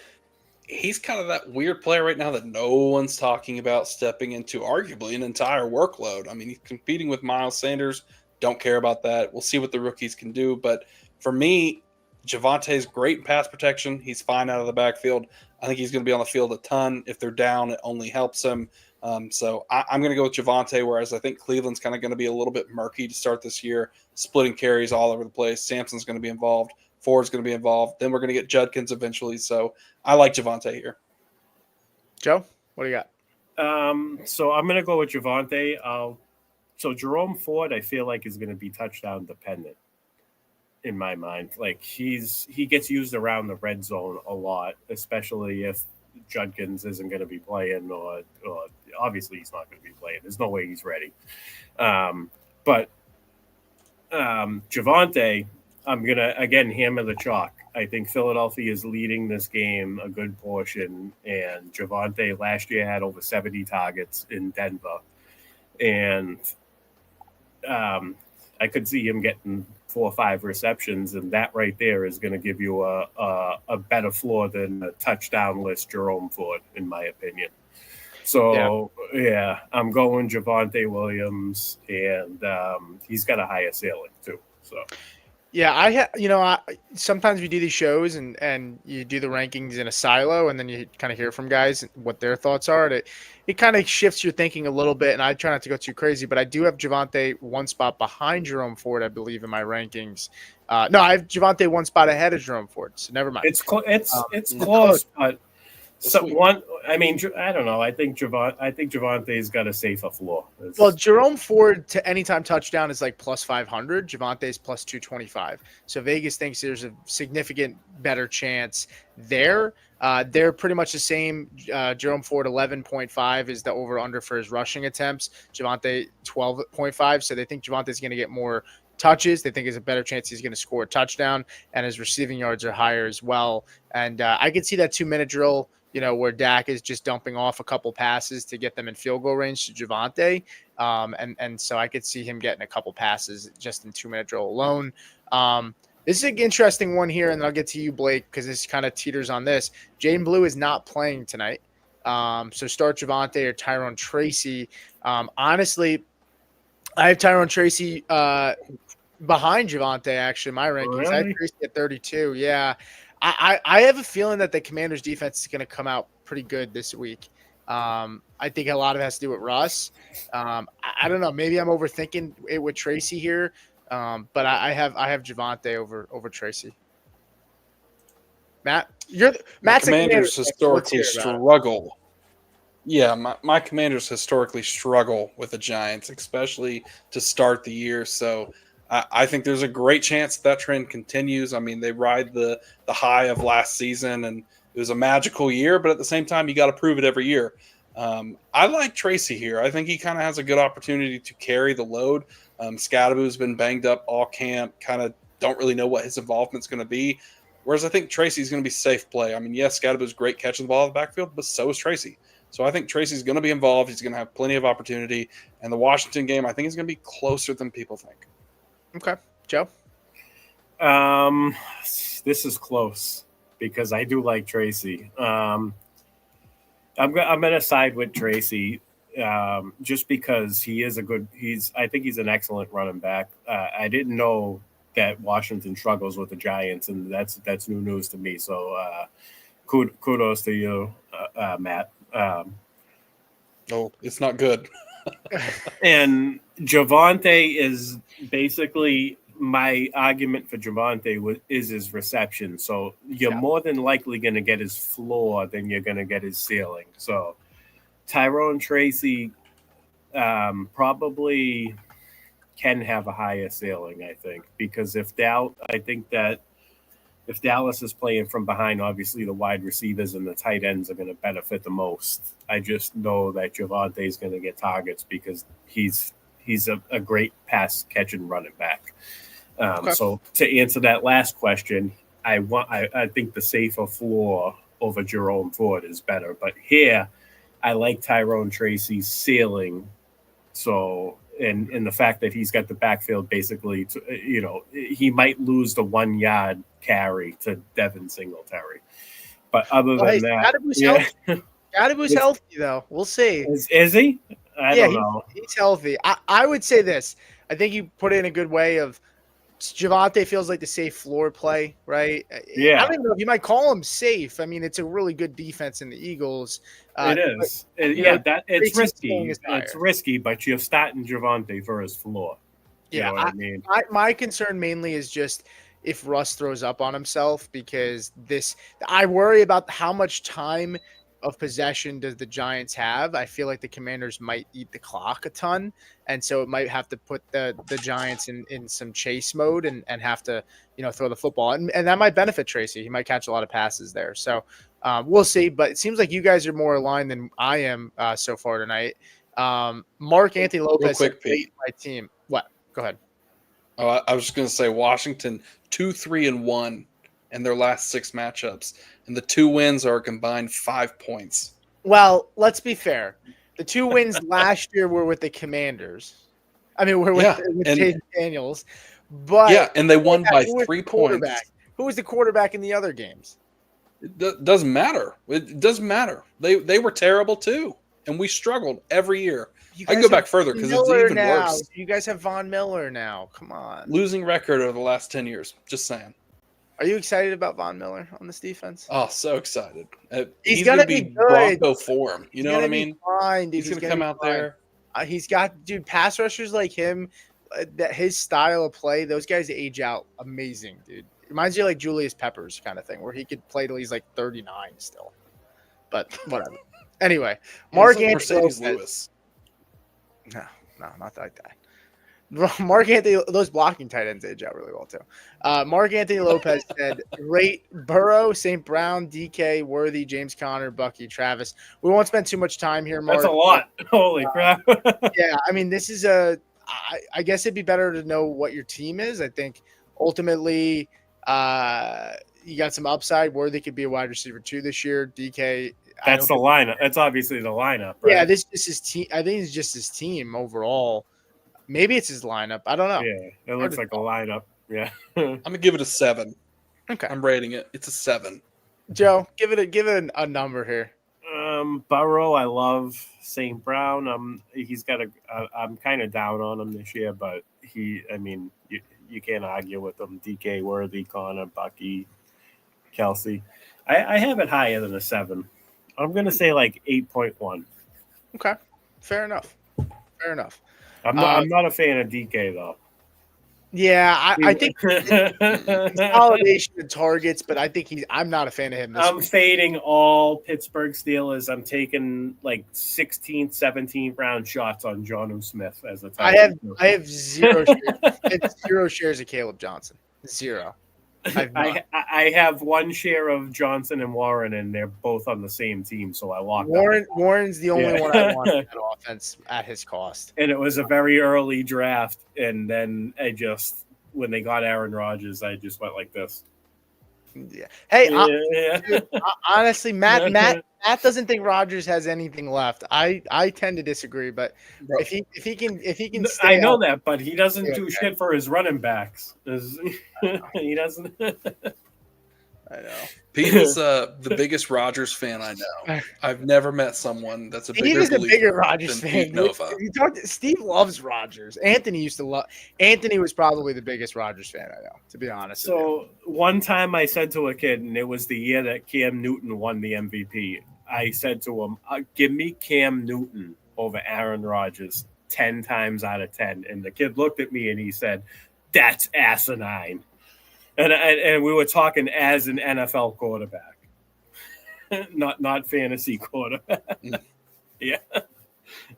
he's kind of that weird player right now that no one's talking about stepping into arguably an entire workload. I mean, he's competing with Miles Sanders. Don't care about that. We'll see what the rookies can do. But for me, Javonte's great in pass protection. He's fine out of the backfield. I think he's going to be on the field a ton. If they're down, it only helps him. So I'm going to go with Javonte, whereas I think Cleveland's kind of going to be a little bit murky to start this year, splitting carries all over the place. Sampson's going to be involved. Ford's going to be involved. Then we're going to get Judkins eventually. So I like Javonte here. Joe, what do you got? So I'm going to go with Javonte. So Jerome Ford, I feel like, is going to be touchdown dependent in my mind. Like he gets used around the red zone a lot, especially if Judkins isn't going to be playing or obviously he's not going to be playing. There's no way he's ready. But Javonte, I'm going to, again, hammer the chalk. I think Philadelphia is leading this game a good portion, and Javonte last year had over 70 targets in Denver. And I could see him getting 4 or 5 receptions, and that right there is going to give you a better floor than a touchdown-less Jerome Ford, in my opinion. So, yeah I'm going Javonte Williams, and he's got a higher ceiling, too. So. Yeah, sometimes we do these shows and you do the rankings in a silo, and then you kind of hear from guys what their thoughts are. And it kind of shifts your thinking a little bit, and I try not to go too crazy, but I do have Javonte one spot behind Jerome Ford, I believe, in my rankings. No, I have Javonte one spot ahead of Jerome Ford, so never mind. It's close, but I don't know. I think Javante's got a safer floor. Well, Jerome Ford to anytime touchdown is like plus 500. Javante's plus 225. So Vegas thinks there's a significant better chance there. They're pretty much the same. Jerome Ford 11.5 is the over under for his rushing attempts. Javonte 12.5. So they think Javante's going to get more touches. They think there's a better chance he's going to score a touchdown, and his receiving yards are higher as well. And I could see that 2-minute drill, where Dak is just dumping off a couple passes to get them in field goal range to Javonte. And so I could see him getting a couple passes just in 2-minute drill alone. This is an interesting one here, and then I'll get to you, Blake, because this kind of teeters on this. Jaden Blue is not playing tonight. So start Javonte or Tyrone Tracy. Honestly, I have Tyrone Tracy behind Javonte, actually, my rankings. Really? I have Tracy at 32. Yeah. I have a feeling that the Commanders' defense is going to come out pretty good this week. I think a lot of it has to do with Russ. I don't know. Maybe I'm overthinking it with Tracy here, but I have Javonte over Tracy. Matt, Matt's Commanders historically struggle. Yeah, my Commanders historically struggle with the Giants, especially to start the year. So I think there's a great chance that trend continues. I mean, they ride the high of last season, and it was a magical year, but at the same time, you got to prove it every year. I like Tracy here. I think he kind of has a good opportunity to carry the load. Scadaboo's been banged up all camp, kind of don't really know what his involvement's going to be. Whereas I think Tracy's going to be safe play. I mean, yes, Scadaboo's great catching the ball in the backfield, but so is Tracy. So I think Tracy's going to be involved. He's going to have plenty of opportunity. And the Washington game, I think, is going to be closer than people think. Okay. Joe? This is close because I do like Tracy. I'm going to side with Tracy just because I think he's an excellent running back. I didn't know that Washington struggles with the Giants, and that's new news to me. So kudos to you, Matt. No, it's not good. And Javonte is basically my argument for Javonte is his reception. So you're more than likely going to get his floor than you're going to get his ceiling. So Tyrone Tracy probably can have a higher ceiling, I think, because if Dallas is playing from behind, obviously the wide receivers and the tight ends are going to benefit the most. I just know that Javonte is going to get targets because he's a great pass catching running back. So to answer that last question, I think the safer floor over Jerome Ford is better. But here, I like Tyrone Tracy's ceiling. So, and the fact that he's got the backfield basically, he might lose the 1 yard carry to Devin Singletary. But other than that, Gadabu's healthy though. We'll see. Is he? I don't know. He's healthy. I would say this. I think you put it in a good way of Javonte feels like the safe floor play, right? Yeah. I don't even know if you might call him safe. I mean, it's a really good defense in the Eagles. It is. It's risky. It's risky, but you're starting Javonte for his floor. You know what I mean? My concern mainly is just if Russ throws up on himself, because I worry about how much time of possession does the Giants have. I feel like the Commanders might eat the clock a ton, and so it might have to put the Giants in some chase mode and have to throw the football, and that might benefit Tracy. He might catch a lot of passes there, so we'll see. But it seems like you guys are more aligned than I am so far tonight. Mark Anthony Lopez said, my team. What? Go ahead. Oh, I was just going to say Washington 2-3-1 in their last 6 matchups, and the 2 wins are a combined 5 points. Well, let's be fair. The 2 wins last year were with the Commanders. I mean, we're with Chase Daniels. But and they won by 3 points. Who was the quarterback in the other games? It doesn't matter. It doesn't matter. They were terrible too, and we struggled every year. I can go back further because it's even worse. You guys have Von Miller now. Come on. Losing record over the last 10 years. Just saying. Are you excited about Von Miller on this defense? Oh, so excited. He's going to be good. Bronco form. You know what I mean? Fine, dude. He's going to come out there. He's got, pass rushers like him, that his style of play, those guys age out amazing, dude. Reminds you of like Julius Peppers kind of thing, where he could play till he's like 39 still. But whatever. Anyway, Mark Anthony Lopez. No, not like that. Mark Anthony, those blocking tight ends age out really well too. Mark Anthony Lopez said, rate Burrow, St. Brown, DK, Worthy, James Conner, Bucky, Travis. We won't spend too much time here, Mark. That's a lot. Holy crap. Yeah, I mean, this is I guess it'd be better to know what your team is. I think ultimately you got some upside. Worthy could be a wide receiver 2 this year. DK. That's the lineup. That's obviously the lineup, right? Yeah, this is his team. I think it's just his team overall. Maybe it's his lineup. I don't know. Yeah, it looks like a lineup. Yeah. I'm gonna give it a 7. Okay. I'm rating it. It's a 7. Joe, give it a number here. Burrow, I love. St. Brown, he's got I'm kind of down on him this year, but you can't argue with him. DK, Worthy, Connor, Bucky, Kelsey. I have it higher than a 7. I'm gonna say like 8.1. Okay, fair enough. I'm not a fan of DK though. Yeah, I think consolidation of targets, but I think I'm not a fan of him. I'm fading all Pittsburgh Steelers. I'm taking like 16th, 17th round shots on Jonnu Smith as a tight. I have 0 shares. I have 0 shares of Caleb Johnson. 0. I have 1 share of Johnson and Warren, and they're both on the same team, so I locked Warren's the only one I want in that offense at his cost. And it was a very early draft, and then when they got Aaron Rodgers, I just went like this. Yeah. Hey, dude, honestly, Matt doesn't think Rodgers has anything left. I tend to disagree, but if he can stay I know that, but he doesn't do shit for his running backs. He doesn't. I know. Pete is the biggest Rodgers fan I know. I've never met someone that's a bigger Rodgers fan. Steve loves Rodgers. Anthony was probably the biggest Rodgers fan I know, to be honest. So one time I said to a kid, and it was the year that Cam Newton won the MVP, I said to him, give me Cam Newton over Aaron Rodgers 10 times out of 10. And the kid looked at me and he said, That's asinine. And we were talking as an NFL quarterback, not fantasy quarterback. Yeah.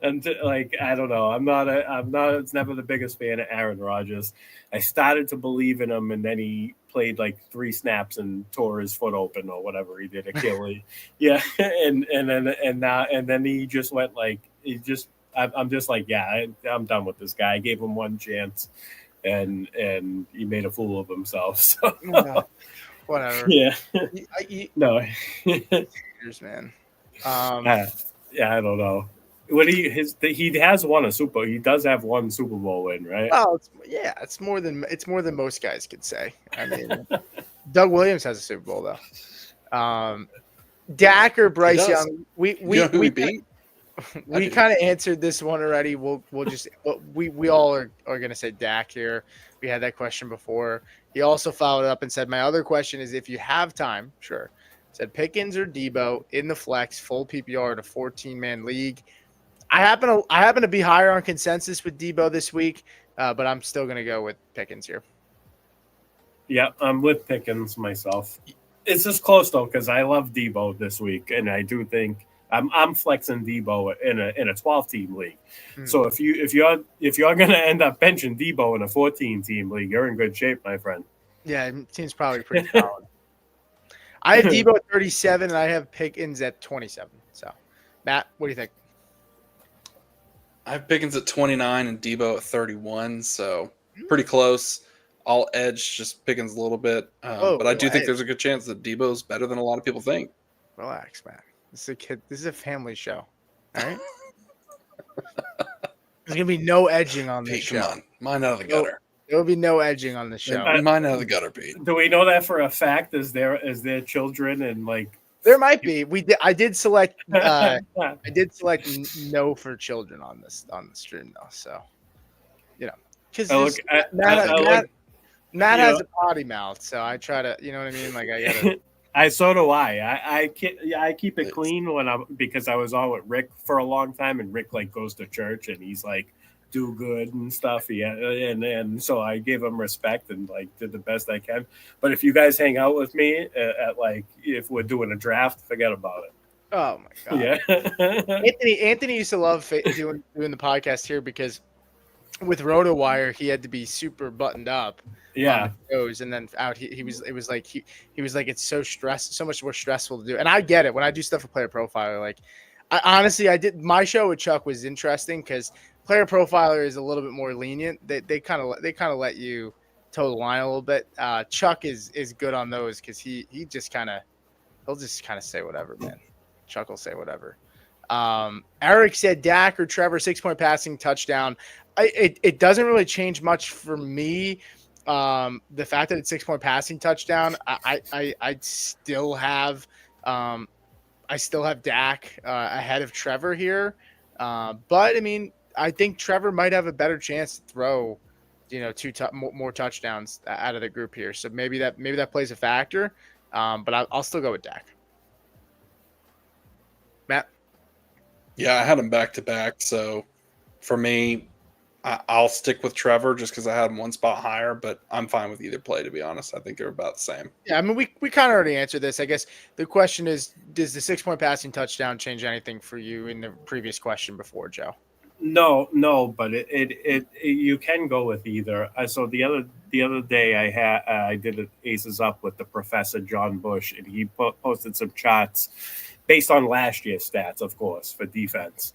And like, I don't know. I'm not. It's never the biggest fan of Aaron Rodgers. I started to believe in him, and then he played like 3 snaps and tore his foot open or whatever he did, Achilles. Yeah, and then he just went like I'm just like, yeah, I'm done with this guy. I gave him one chance, and he made a fool of himself. So whatever. Yeah. No. Years, man. Yeah, I don't know. He has won a Super. He does have one Super Bowl win, right? Oh, it's more than most guys could say. I mean, Doug Williams has a Super Bowl though. Dak or Bryce Young? We kind of answered this one already. We all are going to say Dak here. We had that question before. He also followed up and said, my other question is if you have time, sure. Said Pickens or Debo in the flex, full PPR in a 14-man league. I happen to be higher on consensus with Debo this week, but I'm still going to go with Pickens here. Yeah, I'm with Pickens myself. It's just close though because I love Debo this week, and I do think I'm flexing Debo in a 12-team league. So if you're going to end up benching Debo in a 14-team league, you're in good shape, my friend. Yeah, it seems probably pretty solid. I have Debo at 37, and I have Pickens at 27. So, Matt, what do you think? I have Pickens at 29 and Debo at 31, so pretty close. I'll edge just Pickens a little bit, but I do think there's a good chance that Debo's better than a lot of people think. Relax, man. This is a family show, all right? There's gonna be no edging on this show. Come on, mine out of the gutter. There will be no edging on the show. Mine out of the gutter, Pete. Do we know that for a fact? Is there children and like? There might be. I did select. I did select no for children on the stream though. So, because Matt has a potty mouth, so I try to. You know what I mean? Like I gotta. So do I. I keep it clean because I was on with Rick for a long time, and Rick like goes to church and he's like do good and stuff. Yeah, and so I gave him respect and like did the best I can. But if you guys hang out with me at like if we're doing a draft, forget about it. Oh my god! Yeah, Anthony used to love doing the podcast here because with RotoWire he had to be super buttoned up. Yeah, and then out he was like it's so much more stressful to do. And I get it when I do stuff for Player Profiler. Like I did my show with Chuck was interesting because Player Profiler is a little bit more lenient. They kind of let you toe the line a little bit. Chuck is good on those because he'll just kind of say whatever, man. Chuck will say whatever. Eric said Dak or Trevor 6-point passing touchdown. It doesn't really change much for me. The fact that it's 6-point passing touchdown, I still have Dak ahead of Trevor here. But I mean, I think Trevor might have a better chance to throw, more touchdowns out of the group here. So maybe that plays a factor. But I'll still go with Dak. Matt? Yeah, I had him back to back. So for me, I'll stick with Trevor just because I had him one spot higher, but I'm fine with either play, to be honest. I think they're about the same. Yeah, I mean, we kind of already answered this. I guess the question is, does the 6-point passing touchdown change anything for you in the previous question before, Joe? No, but it you can go with either. So the other day I did an Aces Up with the Professor John Bush, and he posted some charts based on last year's stats, of course, for defense.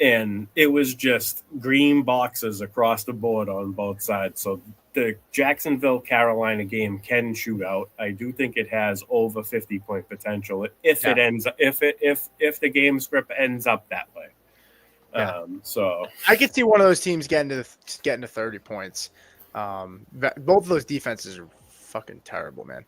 And it was just green boxes across the board on both sides. So the Jacksonville-Carolina game can shoot out. I do think it has over 50-point potential if the game script ends up that way. Yeah. So I could see one of those teams getting to 30 points. Both of those defenses are fucking terrible, man.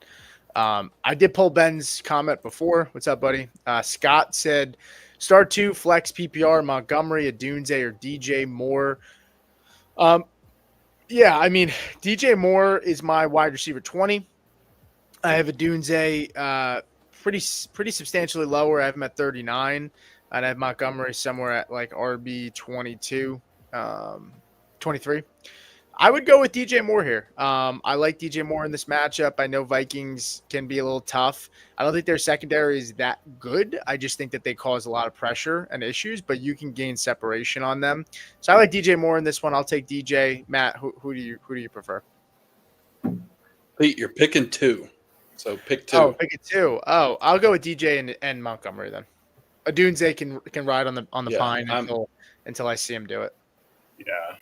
I did pull Ben's comment before. What's up, buddy? Scott said, start 2, flex PPR, Montgomery, Adunze, or DJ Moore. Yeah, I mean, DJ Moore is my wide receiver 20. I have Adunze pretty substantially lower. I have him at 39. And I have Montgomery somewhere at like RB 22, 23. I would go with DJ Moore here. I like DJ Moore in this matchup. I know Vikings can be a little tough. I don't think their secondary is that good. I just think that they cause a lot of pressure and issues, but you can gain separation on them. So I like DJ Moore in this one. I'll take DJ. Matt, who do you prefer? Pete, you're picking 2. So pick 2. Oh, pick it 2. Oh, I'll go with DJ and Montgomery then. Adunze can ride on the pine until I see him do it. Yeah.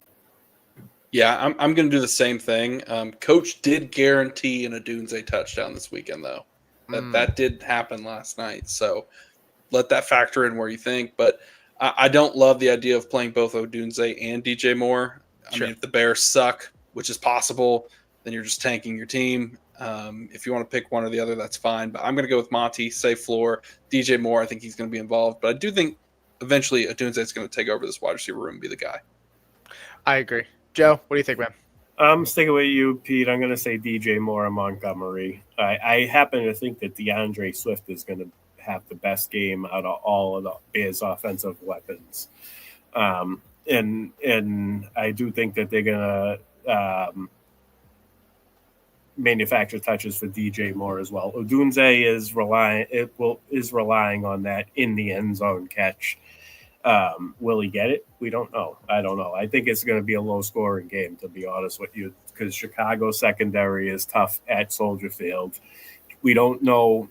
Yeah, I'm going to do the same thing. Coach did guarantee an Adunze touchdown this weekend, though. That did happen last night. So let that factor in where you think. But I don't love the idea of playing both Odunze and DJ Moore. I mean, if the Bears suck, which is possible, then you're just tanking your team. If you want to pick one or the other, that's fine. But I'm going to go with Monty, safe floor. DJ Moore, I think he's going to be involved. But I do think eventually Odunze is going to take over this wide receiver room and be the guy. I agree. Joe, what do you think, man? I'm sticking with you, Pete. I'm going to say DJ Moore and Montgomery. I happen to think that DeAndre Swift is going to have the best game out of all of the Bears' offensive weapons. And I do think that they're going to manufacture touches for DJ Moore as well. Odunze is relying on that in the end zone catch. Will he get it? We don't know. I don't know. I think it's going to be a low-scoring game, to be honest with you, because Chicago's secondary is tough at Soldier Field. We don't know.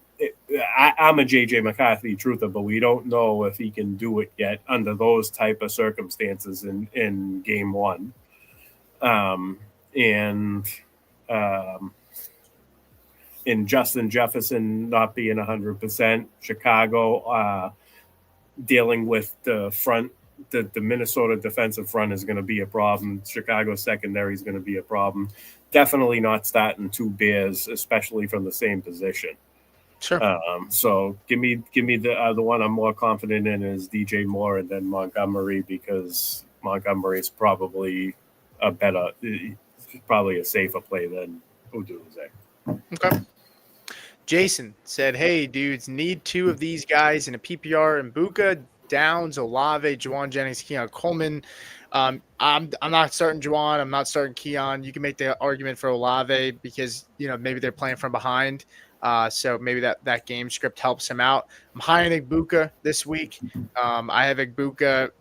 I'm a J.J. McCarthy truther, but we don't know if he can do it yet under those type of circumstances in game one. And in Justin Jefferson not being 100%, Chicago dealing with the front, the Minnesota defensive front is going to be a problem. Chicago secondary is going to be a problem. Definitely not starting 2 Bears, especially from the same position. Sure. So give me the one I'm more confident in is DJ Moore and then Montgomery, because Montgomery is probably a safer play than Odunze. Okay. Jason said, "Hey dudes, need 2 of these guys in a PPR: Mbuka, Downs, Olave, Juwan Jennings, Keon Coleman. I'm not starting Juwan. I'm not starting Keon. You can make the argument for Olave because maybe they're playing from behind, so maybe that game script helps him out. I'm high on Mbuka this week. I have Mbuka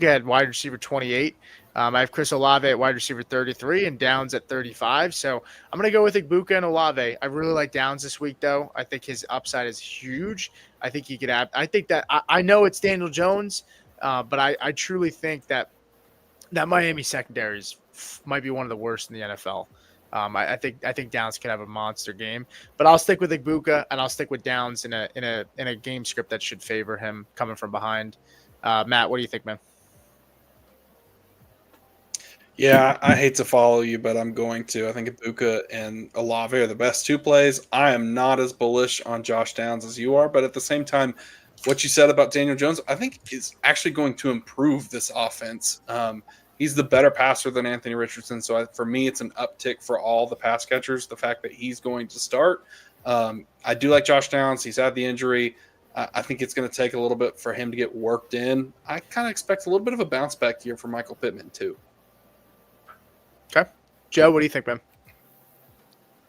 at wide receiver 28. I have Chris Olave at wide receiver 33 and Downs at 35. So I'm going to go with Mbuka and Olave. I really like Downs this week, though. I think his upside is huge. I think he could have – I think that – I know it's Daniel Jones, but I truly think that Miami secondary might be one of the worst in the NFL. I think Downs could have a monster game, but I'll stick with Mbuka and I'll stick with Downs in a game script that should favor him coming from behind. Matt, what do you think, man? Yeah, I hate to follow you, but I'm going to. I think Ibuka and Olave are the best 2 plays. I am not as bullish on Josh Downs as you are, but at the same time, what you said about Daniel Jones, I think is actually going to improve this offense. He's the better passer than Anthony Richardson, so for me, it's an uptick for all the pass catchers, the fact that he's going to start. I do like Josh Downs. He's had the injury. I think it's going to take a little bit for him to get worked in. I kind of expect a little bit of a bounce back year for Michael Pittman, too. Okay. Joe, what do you think, man?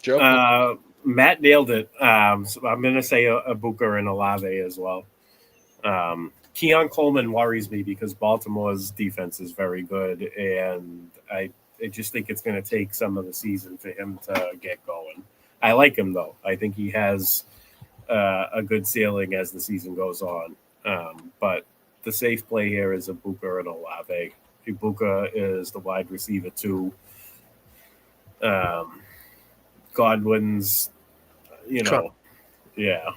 Joe? Matt nailed it. So I'm going to say a Booker and Olave as well. Keon Coleman worries me because Baltimore's defense is very good, and I just think it's going to take some of the season for him to get going. I like him, though. I think he has a good ceiling as the season goes on. But the safe play here is Ibuka and Olave. Ibuka is the wide receiver 2. Godwin's, Cooked. Yeah.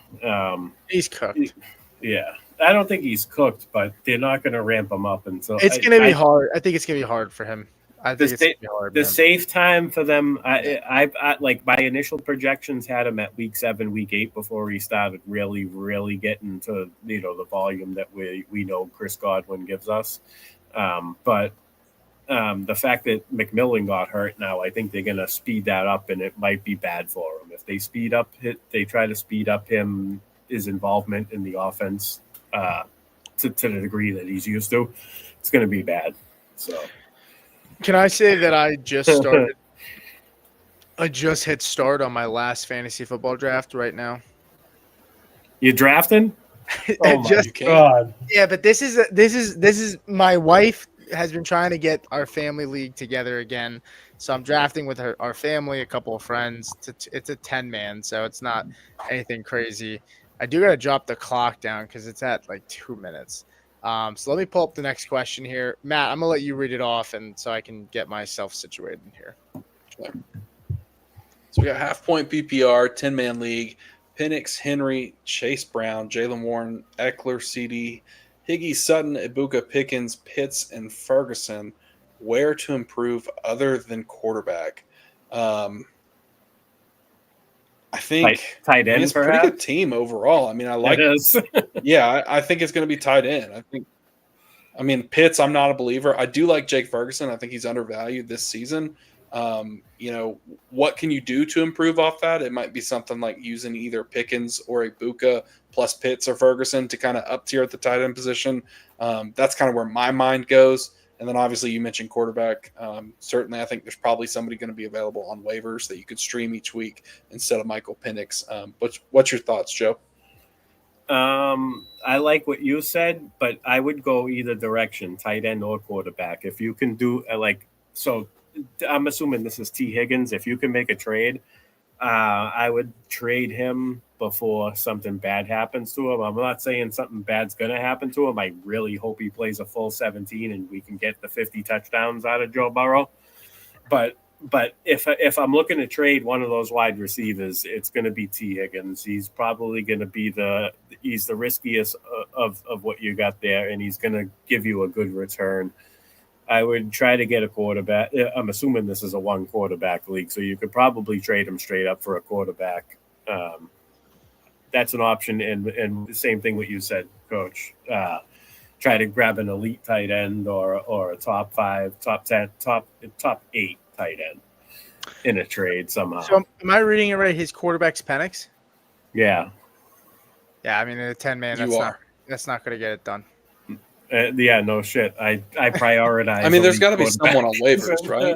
He's cooked. Yeah. I don't think he's cooked, but they're not going to ramp him up until it's going to be hard. I think it's going to be hard for him. I think it's going to be hard. The safe time for them, I like my initial projections had him at week 7, week 8 before he started really, really getting to the volume that we know Chris Godwin gives us. But the fact that McMillan got hurt now, I think they're going to speed that up, and it might be bad for him if they try to speed up his involvement in the offense to the degree that he's used to. It's going to be bad. So Can I say that I just started? I just hit start on my last fantasy football draft right now. You drafting? Oh my Just God! Yeah, but this is my wife has been trying to get our family league together again. So I'm drafting with our family, a couple of friends. It's a 10-man, so it's not anything crazy. I do gotta drop the clock down because it's at like 2 minutes. So let me pull up the next question here. Matt, I'm gonna let you read it off and so I can get myself situated in here. Okay. So we got half point PPR, 10-man league. Penix, Henry, Chase Brown, Jalen Warren, Eckler, CD, Higgy, Sutton, Ibuka, Pickens, Pitts, and Ferguson. Where to improve other than quarterback? I think tight end, it's a pretty good team overall. I mean, I like it. Yeah, I think it's going to be tight end. Pitts, I'm not a believer. I do like Jake Ferguson. I think he's undervalued this season. What can you do to improve off that? It might be something like using either Pickens or Ibuka plus Pitts or Ferguson to kind of up tier at the tight end position. That's kind of where my mind goes. And then obviously you mentioned quarterback. Certainly I think there's probably somebody going to be available on waivers that you could stream each week instead of Michael Penix. What's your thoughts, Joe? I like what you said, but I would go either direction, tight end or quarterback. If you can do so I'm assuming this is T. Higgins. If you can make a trade, I would trade him before something bad happens to him. I'm not saying something bad's going to happen to him. I really hope he plays a full 17 and we can get the 50 touchdowns out of Joe Burrow. But if I'm looking to trade one of those wide receivers, it's going to be T. Higgins. He's probably going to be he's the riskiest of what you got there, and he's going to give you a good return. I would try to get a quarterback. I'm assuming this is a one quarterback league, so you could probably trade him straight up for a quarterback. That's an option. And the same thing what you said, Coach. Try to grab an elite tight end or a top 5, top 10, top 8 tight end in a trade somehow. So am I reading it right? His quarterback's Penix? Yeah. Yeah, I mean, in a 10-man, that's not going to get it done. Yeah, no shit. I prioritize. I mean, there's got to be someone on waivers, right?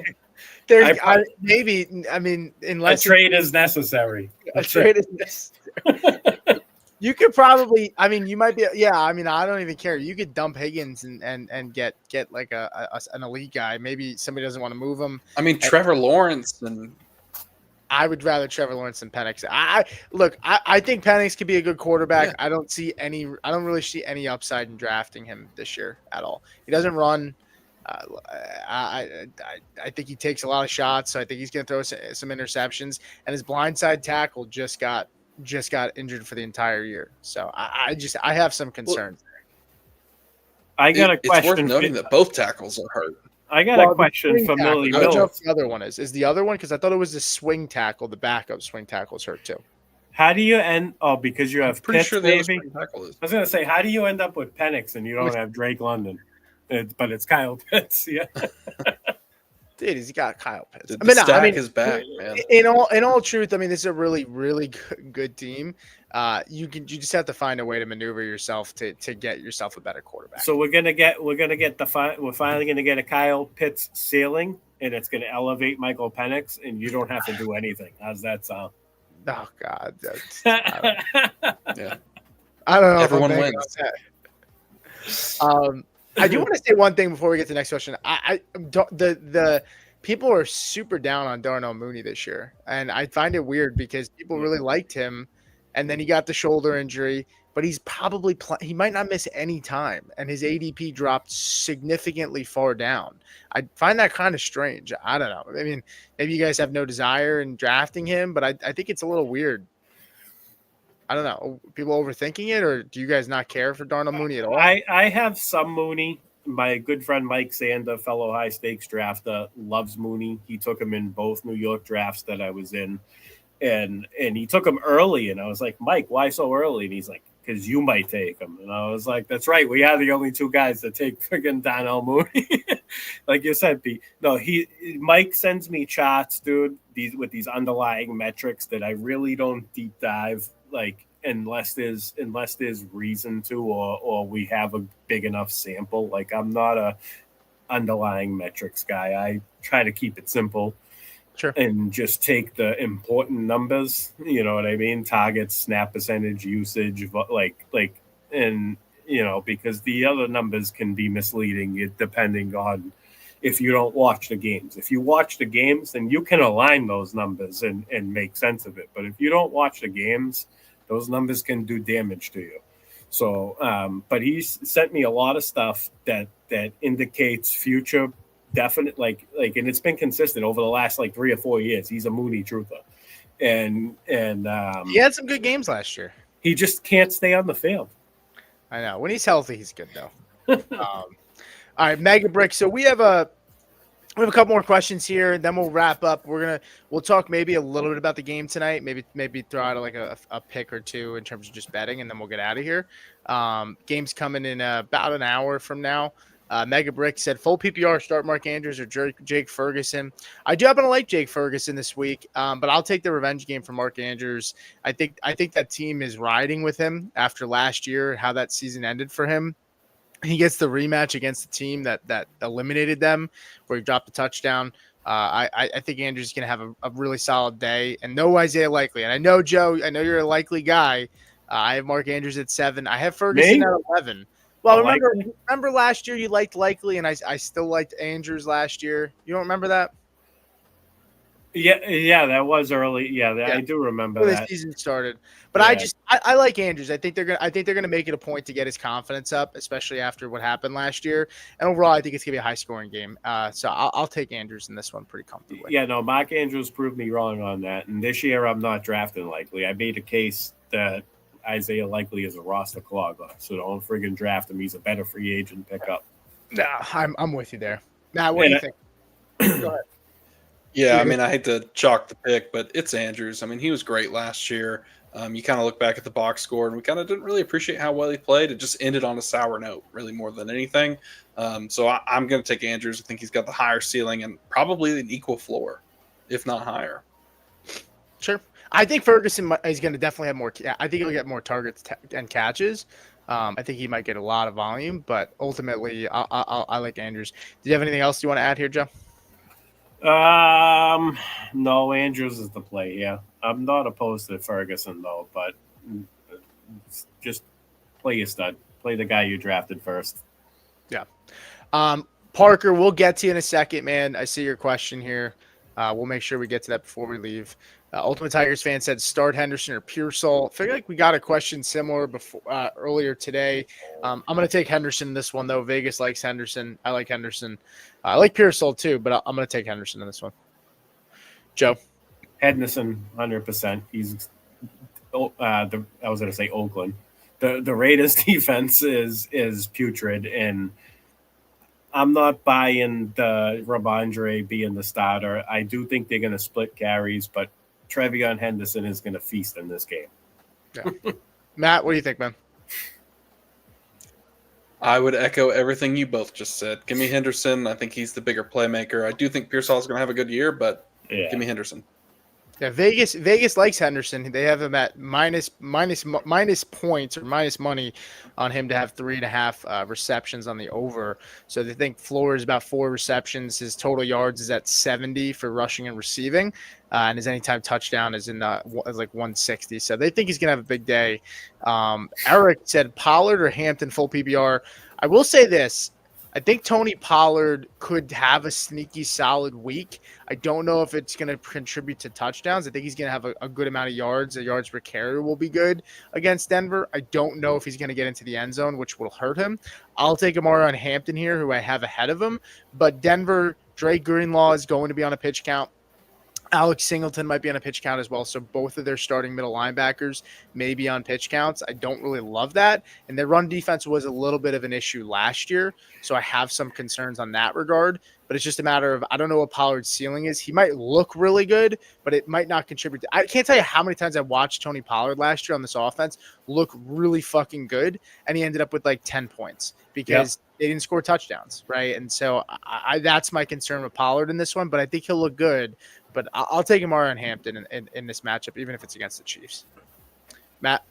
Unless a trade is necessary. A trade is necessary. You could probably. I mean, you might be. Yeah, I mean, I don't even care. You could dump Higgins and get like an elite guy. Maybe somebody doesn't want to move him. I mean, Trevor Lawrence and. I would rather Trevor Lawrence than Penix. I think Penix could be a good quarterback. Yeah. I don't really see any upside in drafting him this year at all. He doesn't run. I think he takes a lot of shots, so I think he's going to throw some interceptions. And his blindside tackle just got injured for the entire year. So I have some concerns there. I got a question. It's worth noting that both tackles are hurt. I got a question for Millie Mills. I don't know if the other one is the other one, because I thought it was the swing tackle. The backup swing tackle is hurt too. How do you end? Oh, because you have pretty Pitts, sure the swing tackle is. I was going to say, how do you end up with Penix and you don't have Drake London? But it's Kyle Pitts, yeah. Dude, he's got Kyle Pitts. The stack is back, man. In all truth, I mean, this is a really, really good team. You just have to find a way to maneuver yourself to get yourself a better quarterback. So we're finally gonna get a Kyle Pitts ceiling, and it's gonna elevate Michael Penix, and you don't have to do anything. How's that sound? Oh God, yeah. I don't know. Everyone wins. I do want to say one thing before we get to the next question. The people are super down on Darnell Mooney this year, and I find it weird because people really liked him, and then he got the shoulder injury. But he's probably he might not miss any time, and his ADP dropped significantly far down. I find that kind of strange. I don't know. I mean, maybe you guys have no desire in drafting him, but I think it's a little weird. I don't know. People overthinking it, or do you guys not care for Darnell Mooney at all? I have some Mooney. My good friend Mike Sander, fellow high stakes drafter, loves Mooney. He took him in both New York drafts that I was in, and he took him early. And I was like, Mike, why so early? And he's like, because you might take him. And I was like, that's right. We are the only two guys that take friggin' Darnell Mooney. Like you said, Pete. No, Mike sends me charts, dude, with these underlying metrics that I really don't deep dive, like, unless there's reason to, or we have a big enough sample. Like, I'm not underlying metrics guy. I try to keep it simple. Sure. And just take the important numbers, you know what I mean? Targets, snap percentage, usage, and because the other numbers can be misleading depending on if you don't watch the games. If you watch the games, then you can align those numbers and make sense of it. But if you don't watch the games, those numbers can do damage to you. So, but he's sent me a lot of stuff that indicates future definite, and it's been consistent over the last 3 or 4 years. He's a Mooney truther, and he had some good games last year. He just can't stay on the field. I know. When he's healthy, he's good though. All right, Mega Brick. So we have a couple more questions here, and then we'll wrap up. We'll talk maybe a little bit about the game tonight. Maybe throw out a pick or two in terms of just betting, and then we'll get out of here. Game's coming in about an hour from now. Mega Brick said full PPR, start Mark Andrews or Jake Ferguson. I do happen to like Jake Ferguson this week, but I'll take the revenge game for Mark Andrews. I think that team is riding with him after last year, how that season ended for him. He gets the rematch against the team that eliminated them, where he dropped a touchdown. I think Andrews is going to have a really solid day, and no Isaiah Likely. And I know, Joe, I know you're a Likely guy. I have Mark Andrews at 7. I have Ferguson at 11. Well, remember last year you liked Likely, and I still liked Andrews last year. You don't remember that? Yeah, that was early. Yeah, I do remember that. The season started, but yeah. I like Andrews. I think they're gonna make it a point to get his confidence up, especially after what happened last year. And overall, I think it's gonna be a high scoring game. So I'll take Andrews in this one pretty comfortably. Yeah, no, Mark Andrews proved me wrong on that. And this year, I'm not drafting Likely. I made a case that Isaiah Likely is a roster clogger, so don't friggin' draft him. He's a better free agent pickup. No, I'm with you there. Matt, what do you think? Go ahead. Yeah, I mean, I hate to chalk the pick, but it's Andrews. I mean, he was great last year. You kind of look back at the box score, and we kind of didn't really appreciate how well he played. It just ended on a sour note, really, more than anything. So I'm going to take Andrews. I think he's got the higher ceiling and probably an equal floor, if not higher. Sure. I think Ferguson is going to definitely have more. I think he'll get more targets and catches. I think he might get a lot of volume, but ultimately, I like Andrews. Do you have anything else you want to add here, Joe? No, Andrews is the play. Yeah, I'm not opposed to Ferguson though, but just play your stud. Play the guy you drafted first. Yeah. Parker, we'll get to you in a second, man. I see your question here. We'll make sure we get to that before we leave. Ultimate Tigers fan said start Henderson or Pearsall. I feel like we got a question similar before earlier today. I'm going to take Henderson in this one, though. Vegas likes Henderson. I like Henderson. I like Pearsall, too, but I'm going to take Henderson in this one. Joe? Henderson, 100%. He's I was going to say Oakland. The Raiders defense is putrid, and I'm not buying the Ramondre being the starter. I do think they're going to split carries, but Trevion Henderson is going to feast in this game. Yeah. Matt, what do you think, man? I would echo everything you both just said. Give me Henderson. I think he's the bigger playmaker. I do think Pearsall is going to have a good year, but give me Henderson. Yeah, Vegas likes Henderson. They have him at minus points or minus money on him to have 3.5 receptions on the over. So they think floor is about 4 receptions. His total yards is at 70 for rushing and receiving, and his anytime touchdown is in like 160. So they think he's gonna have a big day. Eric said Pollard or Hampton full PPR. I will say this. I think Tony Pollard could have a sneaky solid week. I don't know if it's going to contribute to touchdowns. I think he's going to have a good amount of yards. The yards per carry will be good against Denver. I don't know if he's going to get into the end zone, which will hurt him. I'll take Amara on Hampton here, who I have ahead of him. But Denver, Drake Greenlaw is going to be on a pitch count. Alex Singleton might be on a pitch count as well. So both of their starting middle linebackers may be on pitch counts. I don't really love that. And their run defense was a little bit of an issue last year. So I have some concerns on that regard. But it's just a matter of, I don't know what Pollard's ceiling is. He might look really good, but it might not contribute. I can't tell you how many times I watched Tony Pollard last year on this offense look really fucking good. And he ended up with like 10 points because they didn't score touchdowns, right? And so that's my concern with Pollard in this one. But I think he'll look good. But I'll take Amara and Hampton in this matchup, even if it's against the Chiefs. Matt?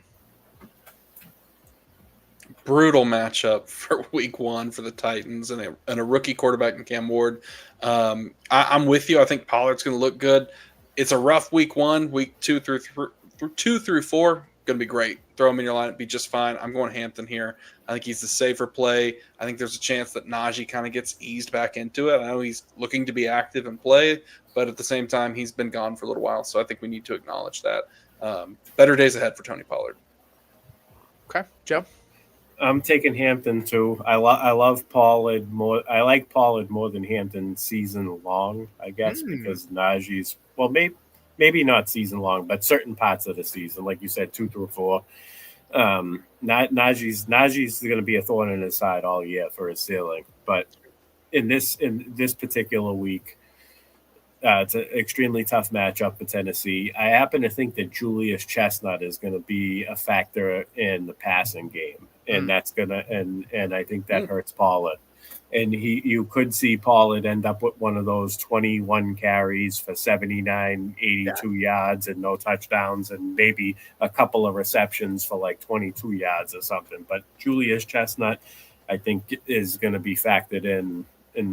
brutal matchup for week 1 for the Titans and a rookie quarterback in Cam Ward. I'm with you. I think Pollard's going to look good. It's a rough week 1, week 2 through 4, going to be great. Throw him in your lineup, be just fine. I'm going Hampton here. I think he's the safer play. I think there's a chance that Najee kind of gets eased back into it. I know he's looking to be active and play, but at the same time, he's been gone for a little while. So I think we need to acknowledge that. Better days ahead for Tony Pollard. Okay, Joe? I'm taking Hampton too. I love Pollard more. I like Pollard more than Hampton season long, I guess, because Najee's, well, maybe not season long, but certain parts of the season, like you said, 2 through 4. Najee's going to be a thorn in his side all year for his ceiling. But in this particular week, it's an extremely tough matchup for Tennessee. I happen to think that Julius Chestnut is going to be a factor in the passing game, and that's gonna and I think that hurts Pollard. And you could see Pollard end up with one of those 21 carries for 79, 82 yards and no touchdowns, and maybe a couple of receptions for like 22 yards or something. But Julius Chestnut, I think, is going to be factored in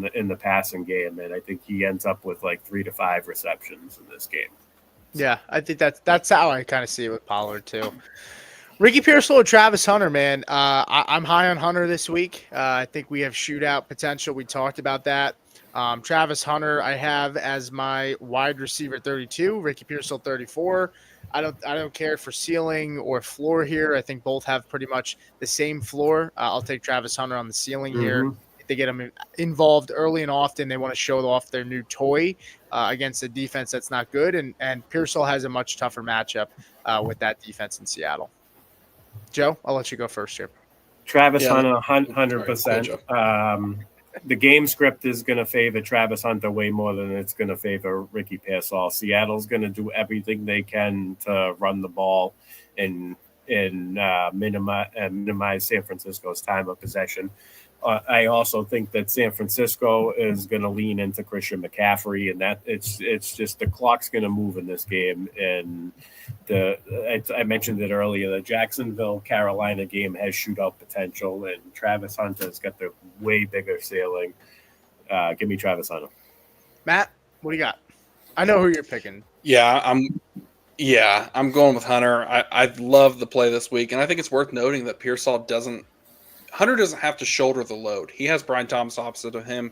the passing game, and I think he ends up with like 3 to 5 receptions in this game. Yeah, I think that's how I kind of see it with Pollard too. Ricky Pearsall or Travis Hunter, man. I'm high on Hunter this week. I think we have shootout potential. We talked about that. Travis Hunter, I have as my wide receiver 32. Ricky Pearsall 34. I don't care for ceiling or floor here. I think both have pretty much the same floor. I'll take Travis Hunter on the ceiling here. If they get him involved early and often, they want to show off their new toy against a defense that's not good. And Pearsall has a much tougher matchup with that defense in Seattle. Joe, I'll let you go first here. Travis Hunter, 100%. The game script is going to favor Travis Hunter way more than it's going to favor Ricky Pearsall. Seattle's going to do everything they can to run the ball and minimize San Francisco's time of possession. I also think that San Francisco is going to lean into Christian McCaffrey, and that it's just the clock's going to move in this game. And I mentioned it earlier, the Jacksonville-Carolina game has shootout potential, and Travis Hunter's got the way bigger ceiling. Give me Travis Hunter. Matt, what do you got? I know who you're picking. I'm going with Hunter. I love the play this week, and I think it's worth noting that Hunter doesn't have to shoulder the load. He has Brian Thomas opposite of him.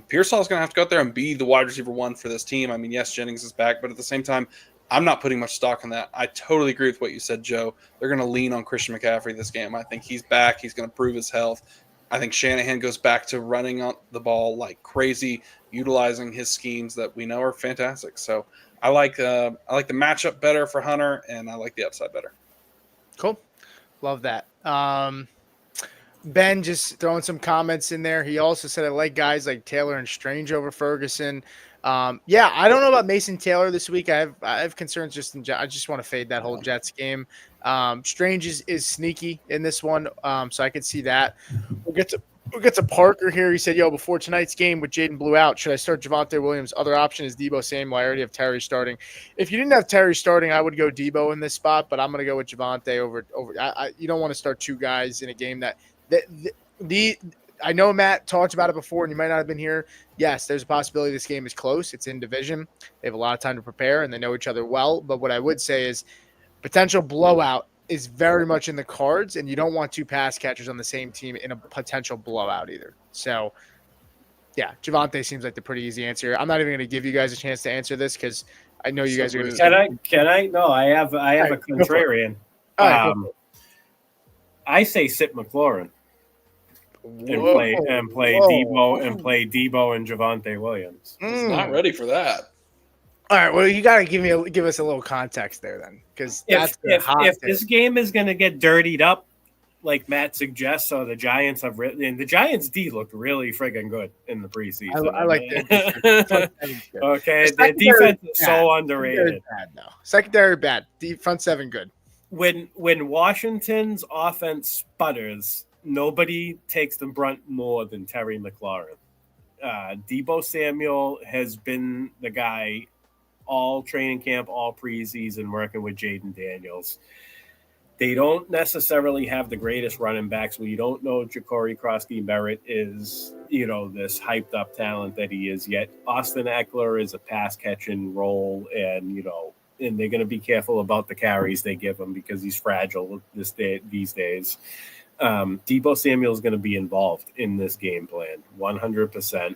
Pearsall is going to have to go out there and be the wide receiver 1 for this team. I mean, yes, Jennings is back, but at the same time, I'm not putting much stock in that. I totally agree with what you said, Joe. They're going to lean on Christian McCaffrey this game. I think he's back. He's going to prove his health. I think Shanahan goes back to running on the ball like crazy, utilizing his schemes that we know are fantastic. So I like the matchup better for Hunter, and I like the upside better. Cool. Love that. Ben just throwing some comments in there. He also said, I like guys like Taylor and Strange over Ferguson. I don't know about Mason Taylor this week. I have concerns I just want to fade that whole Jets game. Strange is sneaky in this one, so I could see that. We'll get to Parker here. He said, before tonight's game with Jaden Blue out, should I start Javonte Williams? Other option is Debo Samuel. I already have Terry starting. If you didn't have Terry starting, I would go Debo in this spot, but I'm going to go with Javonte over. You don't want to start two guys in a game that I know Matt talked about it before, and you might not have been here. Yes, there's a possibility this game is close. It's in division. They have a lot of time to prepare, and they know each other well. But what I would say is potential blowout is very much in the cards, and you don't want two pass catchers on the same team in a potential blowout either. So, yeah, Javonte seems like the pretty easy answer. I'm not even going to give you guys a chance to answer this because I know you guys are going to. Can I? No, I have a contrarian. I say sit McLaurin. And play Debo and Javonte Williams. Not ready for that. All right, well, you got to give us a little context there then, because if this game is going to get dirtied up, like Matt suggests, so the Giants have written, and the Giants D looked really friggin' good in the preseason. I like that. Okay, the defense is so underrated. Bad, no. Secondary bad. Front seven good. When Washington's offense sputters, nobody takes the brunt more than Terry McLaurin. Debo Samuel has been the guy all training camp, all preseason, working with Jaden Daniels. They don't necessarily have the greatest running backs. We don't know Ja'Cory Krosky-Merritt is, this hyped up talent that he is yet. Austin Eckler is a pass catching role, and they're going to be careful about the carries they give him because he's fragile these days. Deebo Samuel is going to be involved in this game plan, 100%.